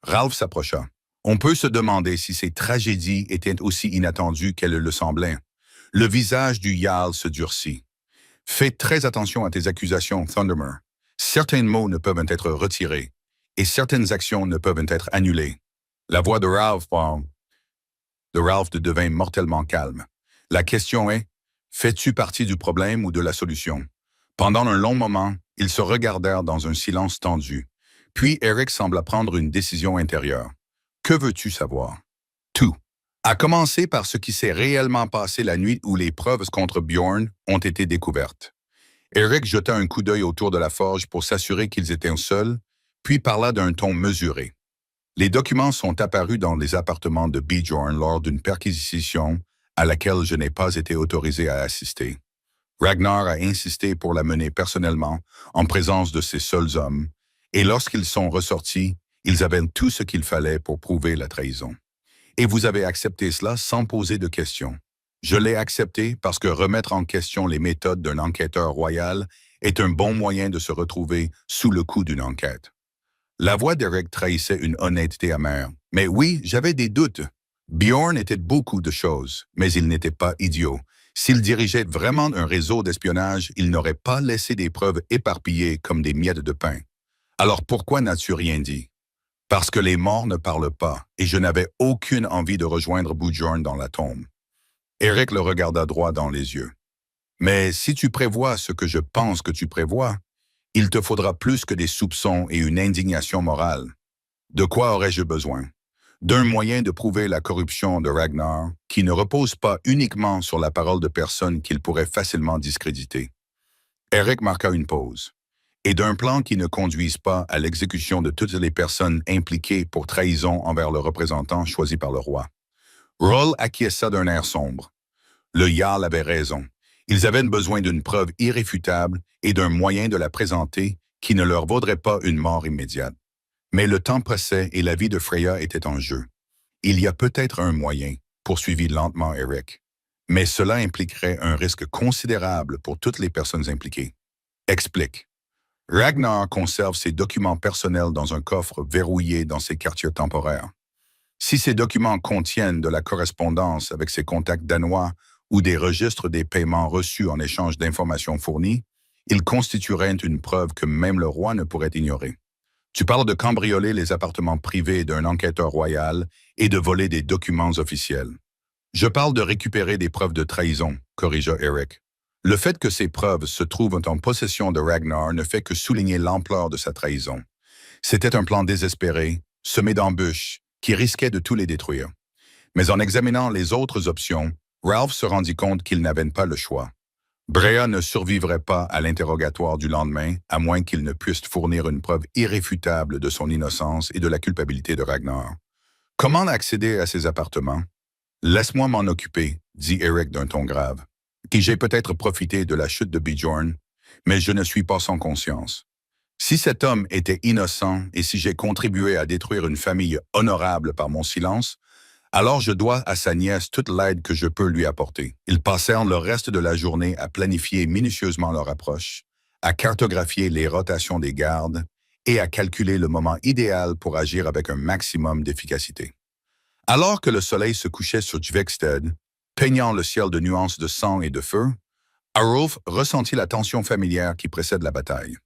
A: Ralph s'approcha. On peut se demander si ces tragédies étaient aussi inattendues qu'elles le semblaient. Le visage du Jarl se durcit. Fais très attention à tes accusations, Thundermer. Certains mots ne peuvent être retirés, et certaines actions ne peuvent être annulées. La voix de Ralph devint mortellement calme. La question est, fais-tu partie du problème ou de la solution? Pendant un long moment, ils se regardèrent dans un silence tendu. Puis Eric sembla prendre une décision intérieure. Que veux-tu savoir? Tout. À commencer par ce qui s'est réellement passé la nuit où les preuves contre Bjorn ont été découvertes. Eric jeta un coup d'œil autour de la forge pour s'assurer qu'ils étaient seuls, puis parla d'un ton mesuré. Les documents sont apparus dans les appartements de Bjorn lors d'une perquisition à laquelle je n'ai pas été autorisé à assister. Ragnar a insisté pour la mener personnellement, en présence de ses seuls hommes, et lorsqu'ils sont ressortis, ils avaient tout ce qu'il fallait pour prouver la trahison. Et vous avez accepté cela sans poser de questions. Je l'ai accepté parce que remettre en question les méthodes d'un enquêteur royal est un bon moyen de se retrouver sous le coup d'une enquête. La voix d'Eric trahissait une honnêteté amère. Mais oui, j'avais des doutes. Bjorn était beaucoup de choses, mais il n'était pas idiot. S'il dirigeait vraiment un réseau d'espionnage, il n'aurait pas laissé des preuves éparpillées comme des miettes de pain. Alors pourquoi n'as-tu rien dit? Parce que les morts ne parlent pas, et je n'avais aucune envie de rejoindre Bjorn dans la tombe. Eric le regarda droit dans les yeux. Mais si tu prévois ce que je pense que tu prévois, il te faudra plus que des soupçons et une indignation morale. De quoi aurais-je besoin? D'un moyen de prouver la corruption de Ragnar, qui ne repose pas uniquement sur la parole de personnes qu'il pourrait facilement discréditer. Eric marqua une pause. Et d'un plan qui ne conduise pas à l'exécution de toutes les personnes impliquées pour trahison envers le représentant choisi par le roi. Roll acquiesça d'un air sombre. Le Jarl avait raison. Ils avaient besoin d'une preuve irréfutable et d'un moyen de la présenter qui ne leur vaudrait pas une mort immédiate. Mais le temps pressait et la vie de Freya était en jeu. Il y a peut-être un moyen, poursuivit lentement Eric. Mais cela impliquerait un risque considérable pour toutes les personnes impliquées. Explique. Ragnar conserve ses documents personnels dans un coffre verrouillé dans ses quartiers temporaires. Si ces documents contiennent de la correspondance avec ses contacts danois ou des registres des paiements reçus en échange d'informations fournies, ils constitueraient une preuve que même le roi ne pourrait ignorer. Tu parles de cambrioler les appartements privés d'un enquêteur royal et de voler des documents officiels. Je parle de récupérer des preuves de trahison, corrigea Eric. Le fait que ces preuves se trouvent en possession de Ragnar ne fait que souligner l'ampleur de sa trahison. C'était un plan désespéré, semé d'embûches, qui risquait de tout les détruire. Mais en examinant les autres options, Ralph se rendit compte qu'il n'avait pas le choix. Brea ne survivrait pas à l'interrogatoire du lendemain, à moins qu'il ne puisse fournir une preuve irréfutable de son innocence et de la culpabilité de Ragnar. Comment accéder à ces appartements? Laisse-moi m'en occuper, dit Eric d'un ton grave. Qui j'ai peut-être profité de la chute de Bjorn, mais je ne suis pas sans conscience. Si cet homme était innocent et si j'ai contribué à détruire une famille honorable par mon silence, alors je dois à sa nièce toute l'aide que je peux lui apporter. Ils passèrent le reste de la journée à planifier minutieusement leur approche, à cartographier les rotations des gardes et à calculer le moment idéal pour agir avec un maximum d'efficacité. Alors que le soleil se couchait sur Tvegstead, peignant le ciel de nuances de sang et de feu, Arulf ressentit la tension familière qui précède la bataille.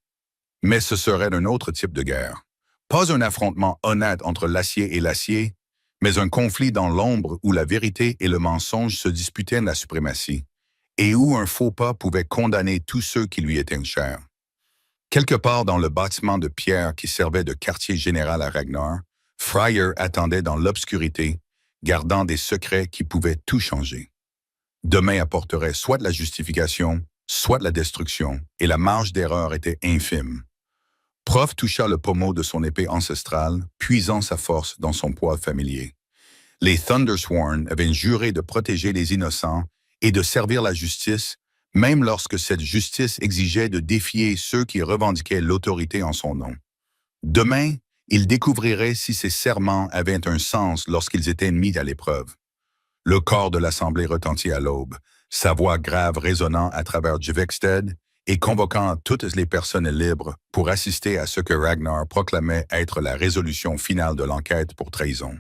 A: Mais ce serait un autre type de guerre. Pas un affrontement honnête entre l'acier et l'acier, mais un conflit dans l'ombre où la vérité et le mensonge se disputaient la suprématie, et où un faux pas pouvait condamner tous ceux qui lui étaient chers. Quelque part dans le bâtiment de pierre qui servait de quartier général à Ragnar, Fryer attendait dans l'obscurité, gardant des secrets qui pouvaient tout changer. Demain apporterait soit la justification, soit la destruction, et la marge d'erreur était infime. Prof toucha le pommeau de son épée ancestrale, puisant sa force dans son poids familier. Les Thundersworn avaient juré de protéger les innocents et de servir la justice, même lorsque cette justice exigeait de défier ceux qui revendiquaient l'autorité en son nom. Demain, Il découvrirait si ses serments avaient un sens lorsqu'ils étaient mis à l'épreuve. Le corps de l'Assemblée retentit à l'aube, sa voix grave résonnant à travers Jivexted et convoquant toutes les personnes libres pour assister à ce que Ragnar proclamait être la résolution finale de l'enquête pour trahison.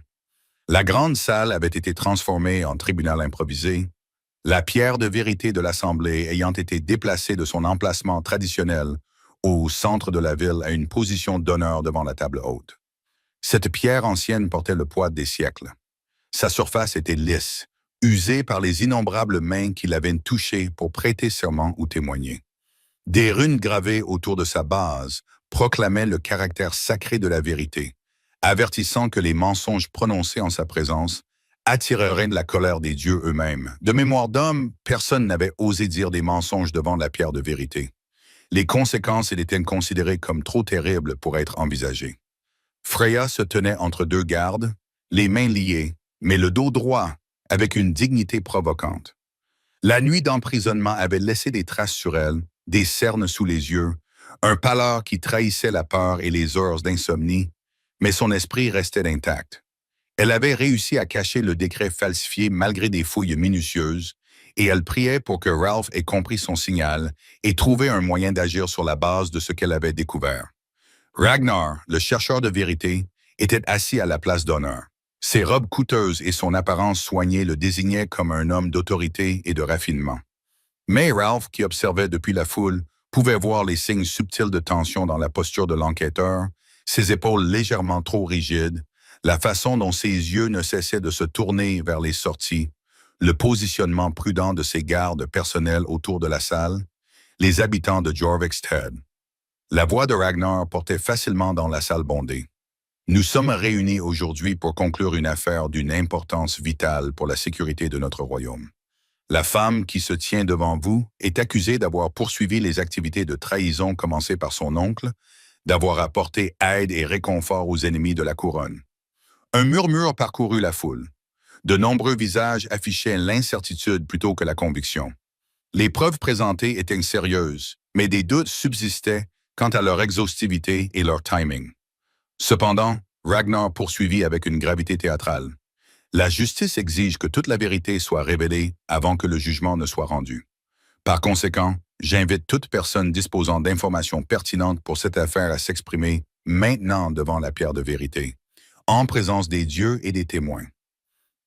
A: La grande salle avait été transformée en tribunal improvisé, la pierre de vérité de l'Assemblée ayant été déplacée de son emplacement traditionnel au centre de la ville à une position d'honneur devant la table haute. Cette pierre ancienne portait le poids des siècles. Sa surface était lisse, usée par les innombrables mains qui l'avaient touchée pour prêter serment ou témoigner. Des runes gravées autour de sa base proclamaient le caractère sacré de la vérité, avertissant que les mensonges prononcés en sa présence attireraient de la colère des dieux eux-mêmes. De mémoire d'homme, personne n'avait osé dire des mensonges devant la pierre de vérité. Les conséquences étaient considérées comme trop terribles pour être envisagées. Freya se tenait entre deux gardes, les mains liées, mais le dos droit, avec une dignité provocante. La nuit d'emprisonnement avait laissé des traces sur elle, des cernes sous les yeux, un pâleur qui trahissait la peur et les heures d'insomnie, mais son esprit restait intact. Elle avait réussi à cacher le décret falsifié malgré des fouilles minutieuses, et elle priait pour que Ralph ait compris son signal et trouvé un moyen d'agir sur la base de ce qu'elle avait découvert. Ragnar, le chercheur de vérité, était assis à la place d'honneur. Ses robes coûteuses et son apparence soignée le désignaient comme un homme d'autorité et de raffinement. Mais Ralph, qui observait depuis la foule, pouvait voir les signes subtils de tension dans la posture de l'enquêteur, ses épaules légèrement trop rigides, la façon dont ses yeux ne cessaient de se tourner vers les sorties, le positionnement prudent de ses gardes personnels autour de la salle, les habitants de Jorvikstead. La voix de Ragnar portait facilement dans la salle bondée. Nous sommes réunis aujourd'hui pour conclure une affaire d'une importance vitale pour la sécurité de notre royaume. La femme qui se tient devant vous est accusée d'avoir poursuivi les activités de trahison commencées par son oncle, d'avoir apporté aide et réconfort aux ennemis de la couronne. Un murmure parcourut la foule. De nombreux visages affichaient l'incertitude plutôt que la conviction. Les preuves présentées étaient sérieuses, mais des doutes subsistaient quant à leur exhaustivité et leur timing. Cependant, Ragnar poursuivit avec une gravité théâtrale. La justice exige que toute la vérité soit révélée avant que le jugement ne soit rendu. Par conséquent, j'invite toute personne disposant d'informations pertinentes pour cette affaire à s'exprimer maintenant devant la pierre de vérité, en présence des dieux et des témoins.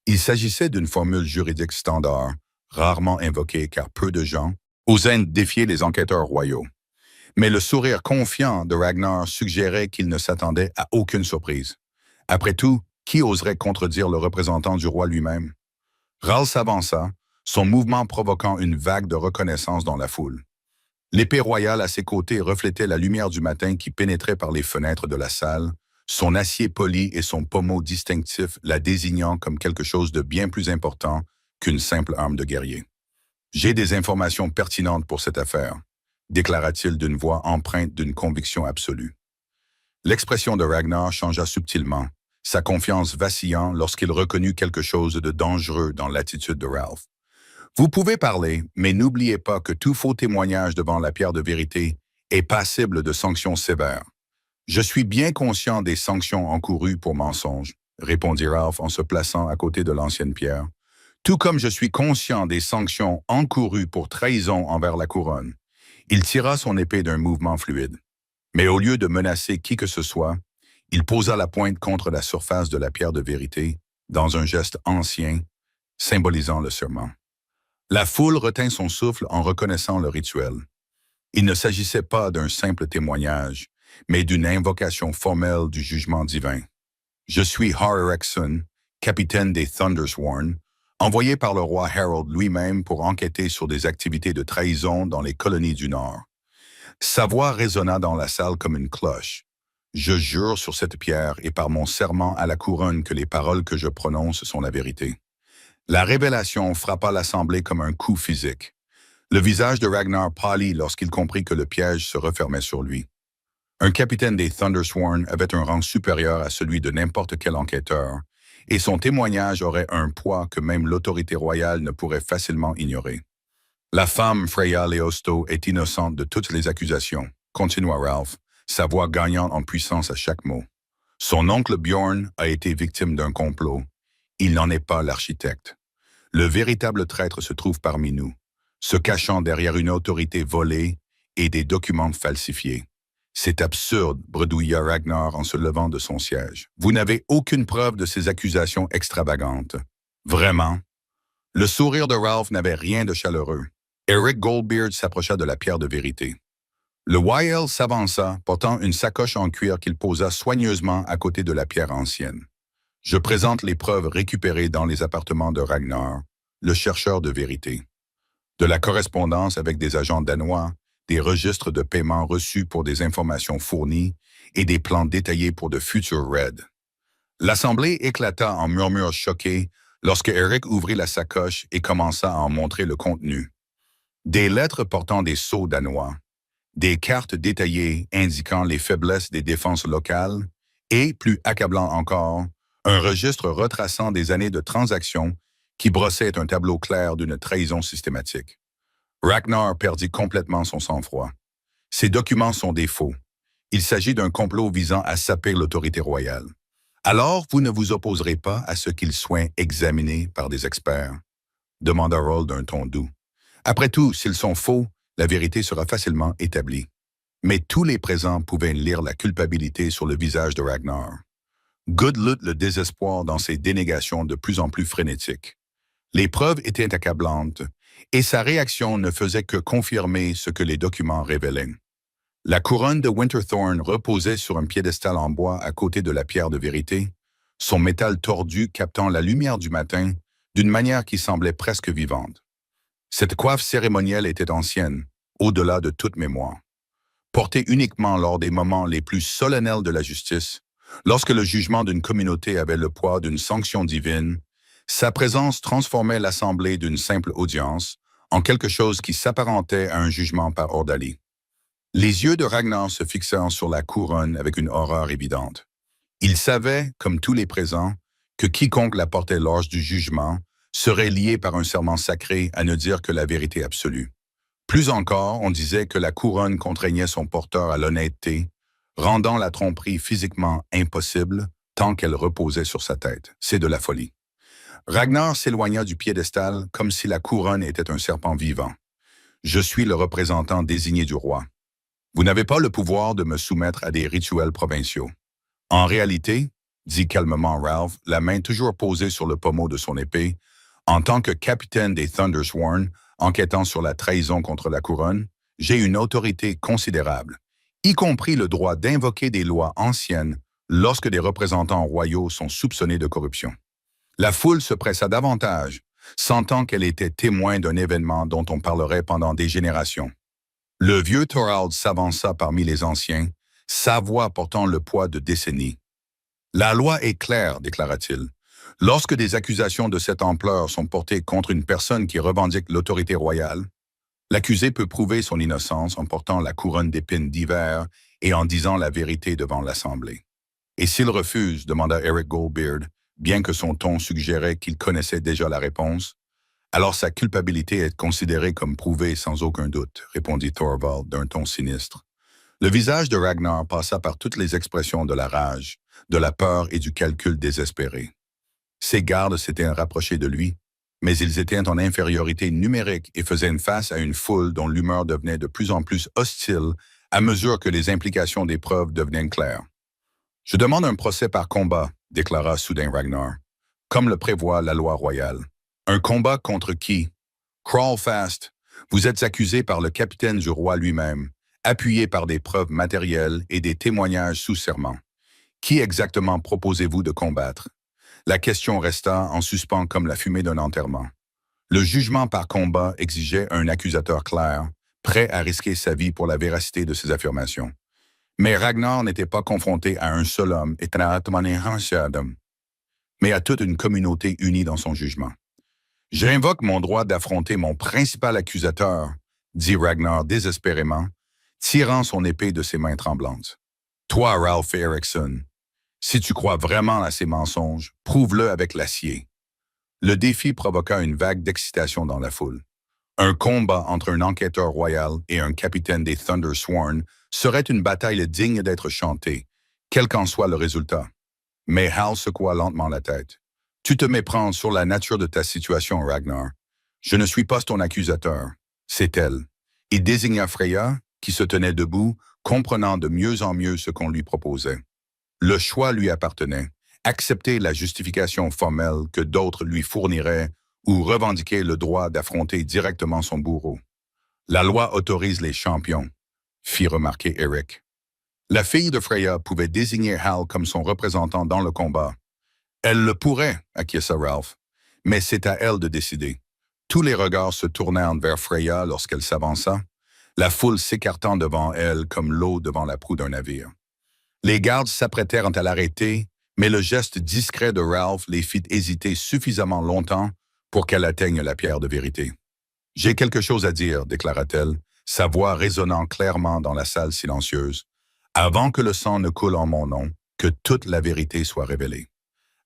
A: Il s'agissait d'une formule juridique standard, rarement invoquée car peu de gens osaient défier les enquêteurs royaux. Mais le sourire confiant de Ragnar suggérait qu'il ne s'attendait à aucune surprise. Après tout, qui oserait contredire le représentant du roi lui-même? Ralph s'avança, son mouvement provoquant une vague de reconnaissance dans la foule. L'épée royale à ses côtés reflétait la lumière du matin qui pénétrait par les fenêtres de la salle, son acier poli et son pommeau distinctif la désignant comme quelque chose de bien plus important qu'une simple arme de guerrier. « J'ai des informations pertinentes pour cette affaire », déclara-t-il d'une voix empreinte d'une conviction absolue. L'expression de Ragnar changea subtilement, sa confiance vacillant lorsqu'il reconnut quelque chose de dangereux dans l'attitude de Ralph. « Vous pouvez parler, mais n'oubliez pas que tout faux témoignage devant la pierre de vérité est passible de sanctions sévères. »« Je suis bien conscient des sanctions encourues pour mensonge, » répondit Ralph en se plaçant à côté de l'ancienne pierre, « tout comme je suis conscient des sanctions encourues pour trahison envers la couronne. » Il tira son épée d'un mouvement fluide. Mais au lieu de menacer qui que ce soit, il posa la pointe contre la surface de la pierre de vérité, dans un geste ancien, symbolisant le serment. La foule retint son souffle en reconnaissant le rituel. Il ne s'agissait pas d'un simple témoignage, mais d'une invocation formelle du jugement divin. « Je suis Har Ericson, capitaine des Thundersworn, envoyé par le roi Harold lui-même pour enquêter sur des activités de trahison dans les colonies du Nord. » Sa voix résonna dans la salle comme une cloche. « Je jure sur cette pierre et par mon serment à la couronne que les paroles que je prononce sont la vérité. » La révélation frappa l'assemblée comme un coup physique. Le visage de Ragnar pâlit lorsqu'il comprit que le piège se refermait sur lui. Un capitaine des Thundersworn avait un rang supérieur à celui de n'importe quel enquêteur, et son témoignage aurait un poids que même l'autorité royale ne pourrait facilement ignorer. « La femme Freya Leosto est innocente de toutes les accusations, » continua Ralph, sa voix gagnant en puissance à chaque mot. Son oncle Bjorn a été victime d'un complot. Il n'en est pas l'architecte. Le véritable traître se trouve parmi nous, se cachant derrière une autorité volée et des documents falsifiés. C'est absurde, bredouilla Ragnar en se levant de son siège. Vous n'avez aucune preuve de ces accusations extravagantes. Vraiment? Le sourire de Ralph n'avait rien de chaleureux. Eric Goldbeard s'approcha de la pierre de vérité. Le YL s'avança, portant une sacoche en cuir qu'il posa soigneusement à côté de la pierre ancienne. Je présente les preuves récupérées dans les appartements de Ragnar, le chercheur de vérité. De la correspondance avec des agents danois, des registres de paiement reçus pour des informations fournies et des plans détaillés pour de futurs raids. L'assemblée éclata en murmures choqués lorsque Eric ouvrit la sacoche et commença à en montrer le contenu. Des lettres portant des sceaux danois, des cartes détaillées indiquant les faiblesses des défenses locales et, plus accablant encore, un registre retraçant des années de transactions qui brossait un tableau clair d'une trahison systématique. Ragnar perdit complètement son sang-froid. Ces documents sont des faux. Il s'agit d'un complot visant à saper l'autorité royale. Alors, vous ne vous opposerez pas à ce qu'ils soient examinés par des experts? Demanda Roll d'un ton doux. Après tout, s'ils sont faux, la vérité sera facilement établie. Mais tous les présents pouvaient lire la culpabilité sur le visage de Ragnar. Good lutte le désespoir dans ses dénégations de plus en plus frénétiques. Les preuves étaient accablantes, et sa réaction ne faisait que confirmer ce que les documents révélaient. La couronne de Winterthorn reposait sur un piédestal en bois à côté de la pierre de vérité, son métal tordu captant la lumière du matin d'une manière qui semblait presque vivante. Cette coiffe cérémonielle était ancienne, au-delà de toute mémoire. Portée uniquement lors des moments les plus solennels de la justice, lorsque le jugement d'une communauté avait le poids d'une sanction divine, sa présence transformait l'assemblée d'une simple audience en quelque chose qui s'apparentait à un jugement par ordalie. Les yeux de Ragnar se fixèrent sur la couronne avec une horreur évidente. Il savait, comme tous les présents, que quiconque la portait lors du jugement serait lié par un serment sacré à ne dire que la vérité absolue. Plus encore, on disait que la couronne contraignait son porteur à l'honnêteté, rendant la tromperie physiquement impossible tant qu'elle reposait sur sa tête. C'est de la folie. Ragnar s'éloigna du piédestal comme si la couronne était un serpent vivant. « Je suis le représentant désigné du roi. Vous n'avez pas le pouvoir de me soumettre à des rituels provinciaux. En réalité, dit calmement Ralph, la main toujours posée sur le pommeau de son épée, en tant que capitaine des Thundersworn, enquêtant sur la trahison contre la couronne, j'ai une autorité considérable, y compris le droit d'invoquer des lois anciennes lorsque des représentants royaux sont soupçonnés de corruption. La foule se pressa davantage, sentant qu'elle était témoin d'un événement dont on parlerait pendant des générations. Le vieux Thorald s'avança parmi les anciens, sa voix portant le poids de décennies. « La loi est claire, déclara-t-il. Lorsque des accusations de cette ampleur sont portées contre une personne qui revendique l'autorité royale, l'accusé peut prouver son innocence en portant la couronne d'épines d'hiver et en disant la vérité devant l'Assemblée. Et s'il refuse, demanda Eric Goldbeard, bien que son ton suggérait qu'il connaissait déjà la réponse, alors sa culpabilité est considérée comme prouvée sans aucun doute, répondit Thorvald d'un ton sinistre. Le visage de Ragnar passa par toutes les expressions de la rage, de la peur et du calcul désespéré. Ses gardes s'étaient rapprochés de lui, mais ils étaient en infériorité numérique et faisaient une face à une foule dont l'humeur devenait de plus en plus hostile à mesure que les implications des preuves devenaient claires. « Je demande un procès par combat, déclara soudain Ragnar, comme le prévoit la loi royale. Un combat contre qui? Crawlfast, vous êtes accusé par le capitaine du roi lui-même, appuyé par des preuves matérielles et des témoignages sous serment. Qui exactement proposez-vous de combattre? La question resta en suspens comme la fumée d'un enterrement. Le jugement par combat exigeait un accusateur clair, prêt à risquer sa vie pour la véracité de ses affirmations. Mais Ragnar n'était pas confronté à un seul homme, mais à toute une communauté unie dans son jugement. « J'invoque mon droit d'affronter mon principal accusateur, dit Ragnar désespérément, tirant son épée de ses mains tremblantes. Toi, Ralph Erickson, si tu crois vraiment à ces mensonges, prouve-le avec l'acier. » Le défi provoqua une vague d'excitation dans la foule. Un combat entre un enquêteur royal et un capitaine des Thundersworn serait une bataille digne d'être chantée, quel qu'en soit le résultat. Mais Hal secoua lentement la tête. Tu te méprends sur la nature de ta situation, Ragnar. Je ne suis pas ton accusateur. C'est elle. Il désigna Freya, qui se tenait debout, comprenant de mieux en mieux ce qu'on lui proposait. Le choix lui appartenait. Accepter la justification formelle que d'autres lui fourniraient ou revendiquer le droit d'affronter directement son bourreau. La loi autorise les champions, fit remarquer Eric. La fille de Freya pouvait désigner Hal comme son représentant dans le combat. Elle le pourrait, acquiesça Ralph, mais c'est à elle de décider. Tous les regards se tournèrent vers Freya lorsqu'elle s'avança, la foule s'écartant devant elle comme l'eau devant la proue d'un navire. Les gardes s'apprêtèrent à l'arrêter, mais le geste discret de Ralph les fit hésiter suffisamment longtemps pour qu'elle atteigne la pierre de vérité. « J'ai quelque chose à dire, déclara-t-elle, sa voix résonnant clairement dans la salle silencieuse, avant que le sang ne coule en mon nom, que toute la vérité soit révélée. »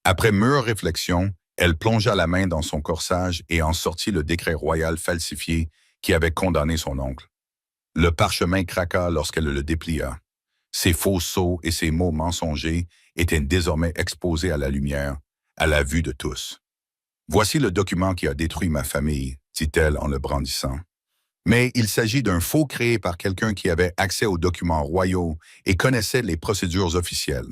A: Après mûre réflexion, elle plongea la main dans son corsage et en sortit le décret royal falsifié qui avait condamné son oncle. Le parchemin craqua lorsqu'elle le déplia. Ses faux sceaux et ses mots mensongers étaient désormais exposés à la lumière, à la vue de tous. « Voici le document qui a détruit ma famille, » dit-elle en le brandissant. Mais il s'agit d'un faux créé par quelqu'un qui avait accès aux documents royaux et connaissait les procédures officielles.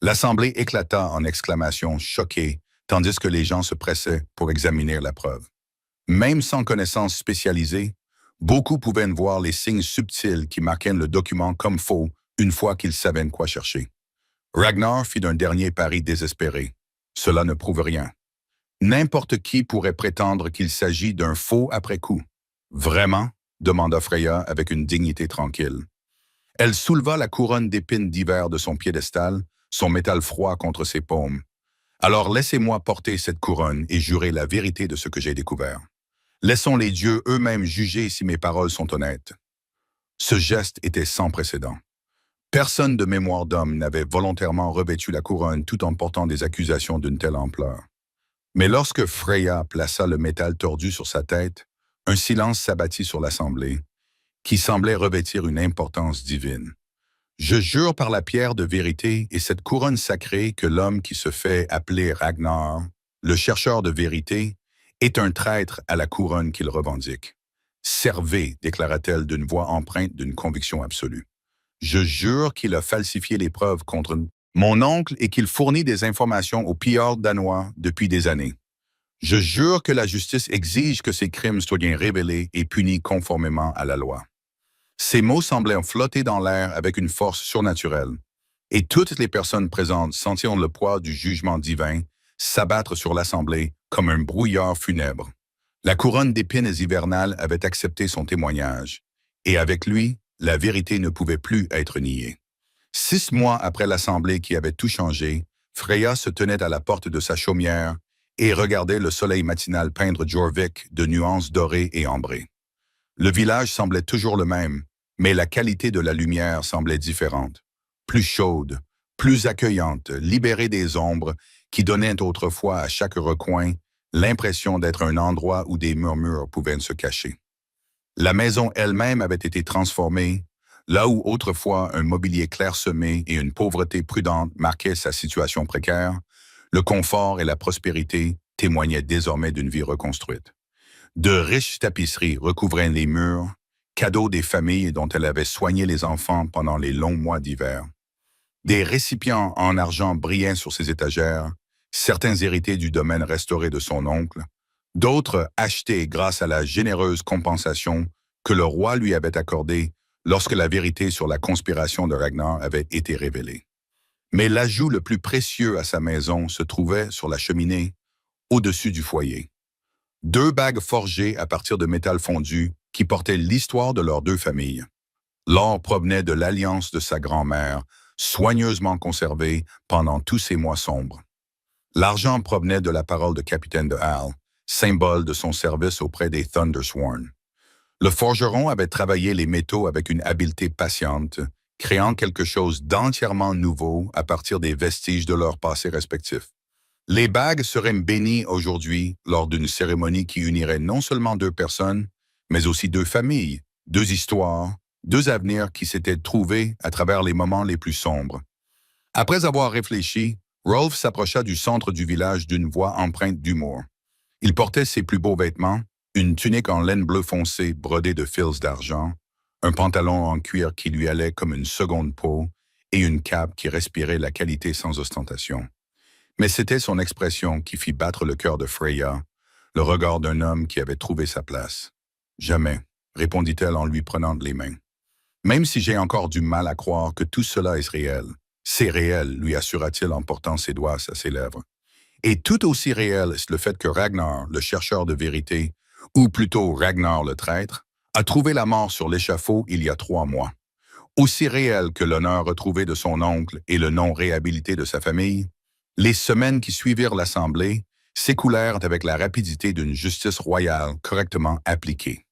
A: L'assemblée éclata en exclamations choquées, tandis que les gens se pressaient pour examiner la preuve. Même sans connaissance spécialisée, beaucoup pouvaient voir les signes subtils qui marquaient le document comme faux une fois qu'ils savaient quoi chercher. Ragnar fit un dernier pari désespéré. Cela ne prouve rien. N'importe qui pourrait prétendre qu'il s'agit d'un faux après coup. « Vraiment ?» demanda Freya avec une dignité tranquille. Elle souleva la couronne d'épines d'hiver de son piédestal, son métal froid contre ses paumes. « Alors laissez-moi porter cette couronne et jurer la vérité de ce que j'ai découvert. Laissons les dieux eux-mêmes juger si mes paroles sont honnêtes. » Ce geste était sans précédent. Personne de mémoire d'homme n'avait volontairement revêtu la couronne tout en portant des accusations d'une telle ampleur. Mais lorsque Freya plaça le métal tordu sur sa tête, un silence s'abattit sur l'assemblée, qui semblait revêtir une importance divine. « Je jure par la pierre de vérité et cette couronne sacrée que l'homme qui se fait appeler Ragnar, le chercheur de vérité, est un traître à la couronne qu'il revendique. Servez, déclara-t-elle d'une voix empreinte d'une conviction absolue. Je jure qu'il a falsifié les preuves contre mon oncle et qu'il fournit des informations aux pillards danois depuis des années. Je jure que la justice exige que ces crimes soient bien révélés et punis conformément à la loi. » Ces mots semblaient flotter dans l'air avec une force surnaturelle, et toutes les personnes présentes sentirent le poids du jugement divin s'abattre sur l'assemblée comme un brouillard funèbre. La couronne d'épines hivernales avait accepté son témoignage, et avec lui, la vérité ne pouvait plus être niée. 6 mois après l'assemblée qui avait tout changé, Freya se tenait à la porte de sa chaumière et regardait le soleil matinal peindre Jorvik de nuances dorées et ambrées. Le village semblait toujours le même, mais la qualité de la lumière semblait différente, plus chaude, plus accueillante, libérée des ombres qui donnaient autrefois à chaque recoin l'impression d'être un endroit où des murmures pouvaient se cacher. La maison elle-même avait été transformée, là où autrefois un mobilier clairsemé et une pauvreté prudente marquaient sa situation précaire, le confort et la prospérité témoignaient désormais d'une vie reconstruite. De riches tapisseries recouvraient les murs, cadeaux des familles dont elle avait soigné les enfants pendant les longs mois d'hiver. Des récipients en argent brillaient sur ses étagères, certains hérités du domaine restauré de son oncle, d'autres achetés grâce à la généreuse compensation que le roi lui avait accordée lorsque la vérité sur la conspiration de Ragnar avait été révélée. Mais l'ajout le plus précieux à sa maison se trouvait sur la cheminée, au-dessus du foyer. 2 bagues forgées à partir de métal fondu qui portaient l'histoire de leurs 2 familles. L'or provenait de l'alliance de sa grand-mère, soigneusement conservée pendant tous ces mois sombres. L'argent provenait de la parole de capitaine de Hal, symbole de son service auprès des Thundersworn. Le forgeron avait travaillé les métaux avec une habileté patiente, créant quelque chose d'entièrement nouveau à partir des vestiges de leurs passés respectifs. Les bagues seraient bénies aujourd'hui lors d'une cérémonie qui unirait non seulement 2 personnes, mais aussi 2 familles, 2 histoires, 2 avenirs qui s'étaient trouvés à travers les moments les plus sombres. Après avoir réfléchi, Rolf s'approcha du centre du village d'une voix empreinte d'humour. Il portait ses plus beaux vêtements, une tunique en laine bleu foncé brodée de fils d'argent, un pantalon en cuir qui lui allait comme une seconde peau et une cape qui respirait la qualité sans ostentation. Mais c'était son expression qui fit battre le cœur de Freya, le regard d'un homme qui avait trouvé sa place. « Jamais », répondit-elle en lui prenant les mains. « Même si j'ai encore du mal à croire que tout cela est réel. C'est réel, lui assura-t-il en portant ses doigts à ses lèvres. Et tout aussi réel est le fait que Ragnar, le chercheur de vérité, ou plutôt Ragnar le traître, a trouvé la mort sur l'échafaud il y a 3 mois. Aussi réel que l'honneur retrouvé de son oncle et le nom réhabilité de sa famille, les semaines qui suivirent l'Assemblée s'écoulèrent avec la rapidité d'une justice royale correctement appliquée.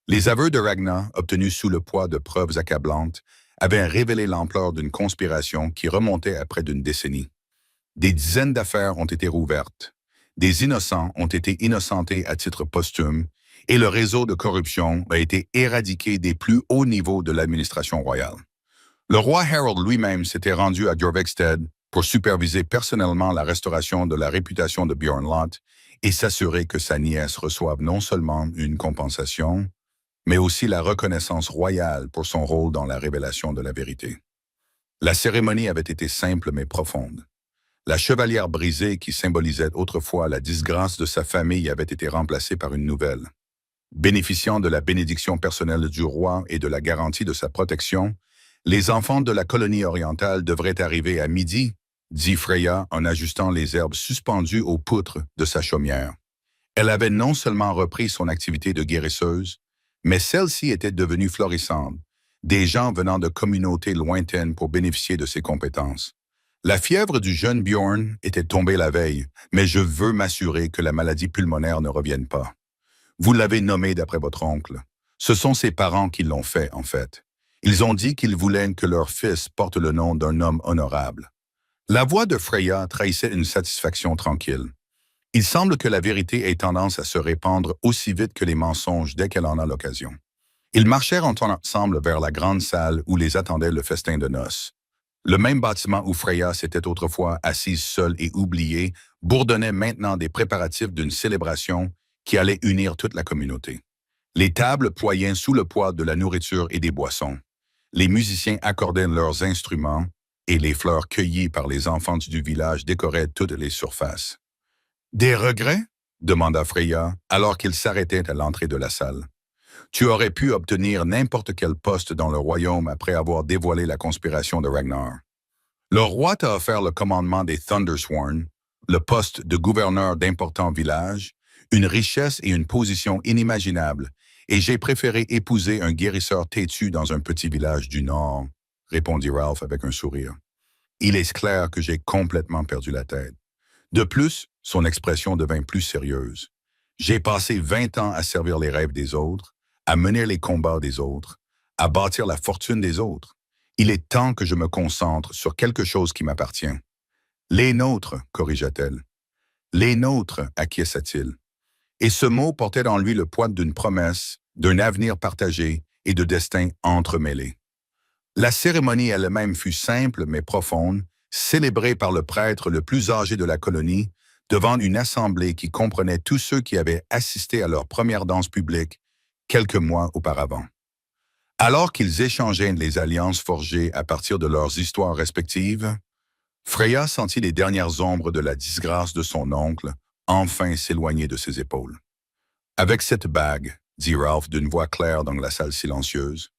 A: Les aveux de Ragnar, obtenus sous le poids de preuves accablantes, avaient révélé l'ampleur d'une conspiration qui remontait à près d'une décennie. Des dizaines d'affaires ont été rouvertes. Des innocents ont été innocentés à titre posthume et le réseau de corruption a été éradiqué des plus hauts niveaux de l'administration royale. Le roi Harold lui-même s'était rendu à Jorvekstead pour superviser personnellement la restauration de la réputation de Bjornlot et s'assurer que sa nièce reçoive non seulement une compensation, mais aussi la reconnaissance royale pour son rôle dans la révélation de la vérité. La cérémonie avait été simple mais profonde. La chevalière brisée qui symbolisait autrefois la disgrâce de sa famille avait été remplacée par une nouvelle. Bénéficiant de la bénédiction personnelle du roi et de la garantie de sa protection, les enfants de la colonie orientale devraient arriver à midi, dit Freya en ajustant les herbes suspendues aux poutres de sa chaumière. Elle avait non seulement repris son activité de guérisseuse, mais celle-ci était devenue florissante, des gens venant de communautés lointaines pour bénéficier de ses compétences. La fièvre du jeune Bjorn était tombée la veille, mais je veux m'assurer que la maladie pulmonaire ne revienne pas. Vous l'avez nommé d'après votre oncle. Ce sont ses parents qui l'ont fait, en fait. Ils ont dit qu'ils voulaient que leur fils porte le nom d'un homme honorable. La voix de Freya trahissait une satisfaction tranquille. Il semble que la vérité ait tendance à se répandre aussi vite que les mensonges dès qu'elle en a l'occasion. Ils marchèrent ensemble vers la grande salle où les attendait le festin de noces. Le même bâtiment où Freya s'était autrefois assise seule et oubliée bourdonnait maintenant des préparatifs d'une célébration qui allait unir toute la communauté. Les tables ployaient sous le poids de la nourriture et des boissons. Les musiciens accordaient leurs instruments et les fleurs cueillies par les enfants du village décoraient toutes les surfaces. « Des regrets ?» demanda Freya alors qu'ils s'arrêtaient à l'entrée de la salle. « Tu aurais pu obtenir n'importe quel poste dans le royaume après avoir dévoilé la conspiration de Ragnar. Le roi t'a offert le commandement des Thundersworn, le poste de gouverneur d'importants villages, une richesse et une position inimaginables, et j'ai préféré épouser un guérisseur têtu dans un petit village du Nord, répondit Ralph avec un sourire. Il est clair que j'ai complètement perdu la tête. De plus, son expression devint plus sérieuse. J'ai passé 20 ans à servir les rêves des autres, à mener les combats des autres, à bâtir la fortune des autres. Il est temps que je me concentre sur quelque chose qui m'appartient. Les nôtres, corrigea-t-elle. Les nôtres, acquiesça-t-il. Et ce mot portait en lui le poids d'une promesse, d'un avenir partagé et de destin entremêlés. La cérémonie elle-même fut simple mais profonde, célébrée par le prêtre le plus âgé de la colonie, devant une assemblée qui comprenait tous ceux qui avaient assisté à leur première danse publique quelques mois auparavant. Alors qu'ils échangeaient les alliances forgées à partir de leurs histoires respectives, Freya sentit les dernières ombres de la disgrâce de son oncle enfin s'éloigner de ses épaules. « Avec cette bague, dit Ralph d'une voix claire dans la salle silencieuse,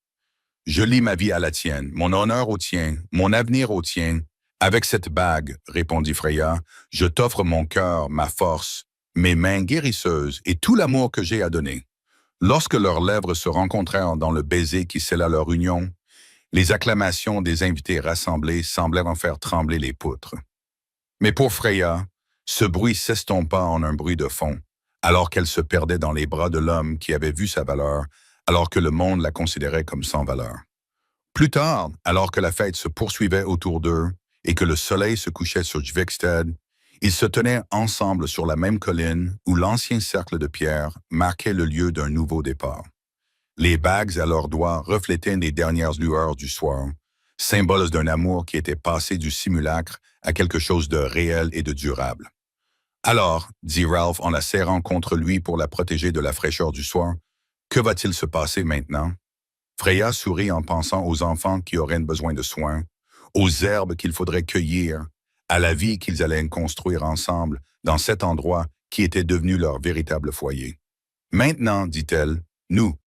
A: je lie ma vie à la tienne, mon honneur au tien, mon avenir au tien. Avec cette bague, répondit Freya, je t'offre mon cœur, ma force, mes mains guérisseuses et tout l'amour que j'ai à donner. Lorsque leurs lèvres se rencontrèrent dans le baiser qui scella leur union, les acclamations des invités rassemblés semblèrent en faire trembler les poutres. Mais pour Freya, ce bruit s'estompa en un bruit de fond, alors qu'elle se perdait dans les bras de l'homme qui avait vu sa valeur, alors que le monde la considérait comme sans valeur. Plus tard, alors que la fête se poursuivait autour d'eux et que le soleil se couchait sur Jorvekstead, ils se tenaient ensemble sur la même colline où l'ancien cercle de pierre marquait le lieu d'un nouveau départ. Les bagues à leurs doigts reflétaient les dernières lueurs du soir, symbole d'un amour qui était passé du simulacre à quelque chose de réel et de durable. Alors, dit Ralph en la serrant contre lui pour la protéger de la fraîcheur du soir, que va-t-il se passer maintenant? Freya sourit en pensant aux enfants qui auraient besoin de soins, aux herbes qu'il faudrait cueillir, à la vie qu'ils allaient construire ensemble dans cet endroit qui était devenu leur véritable foyer. Maintenant, dit-elle, nous,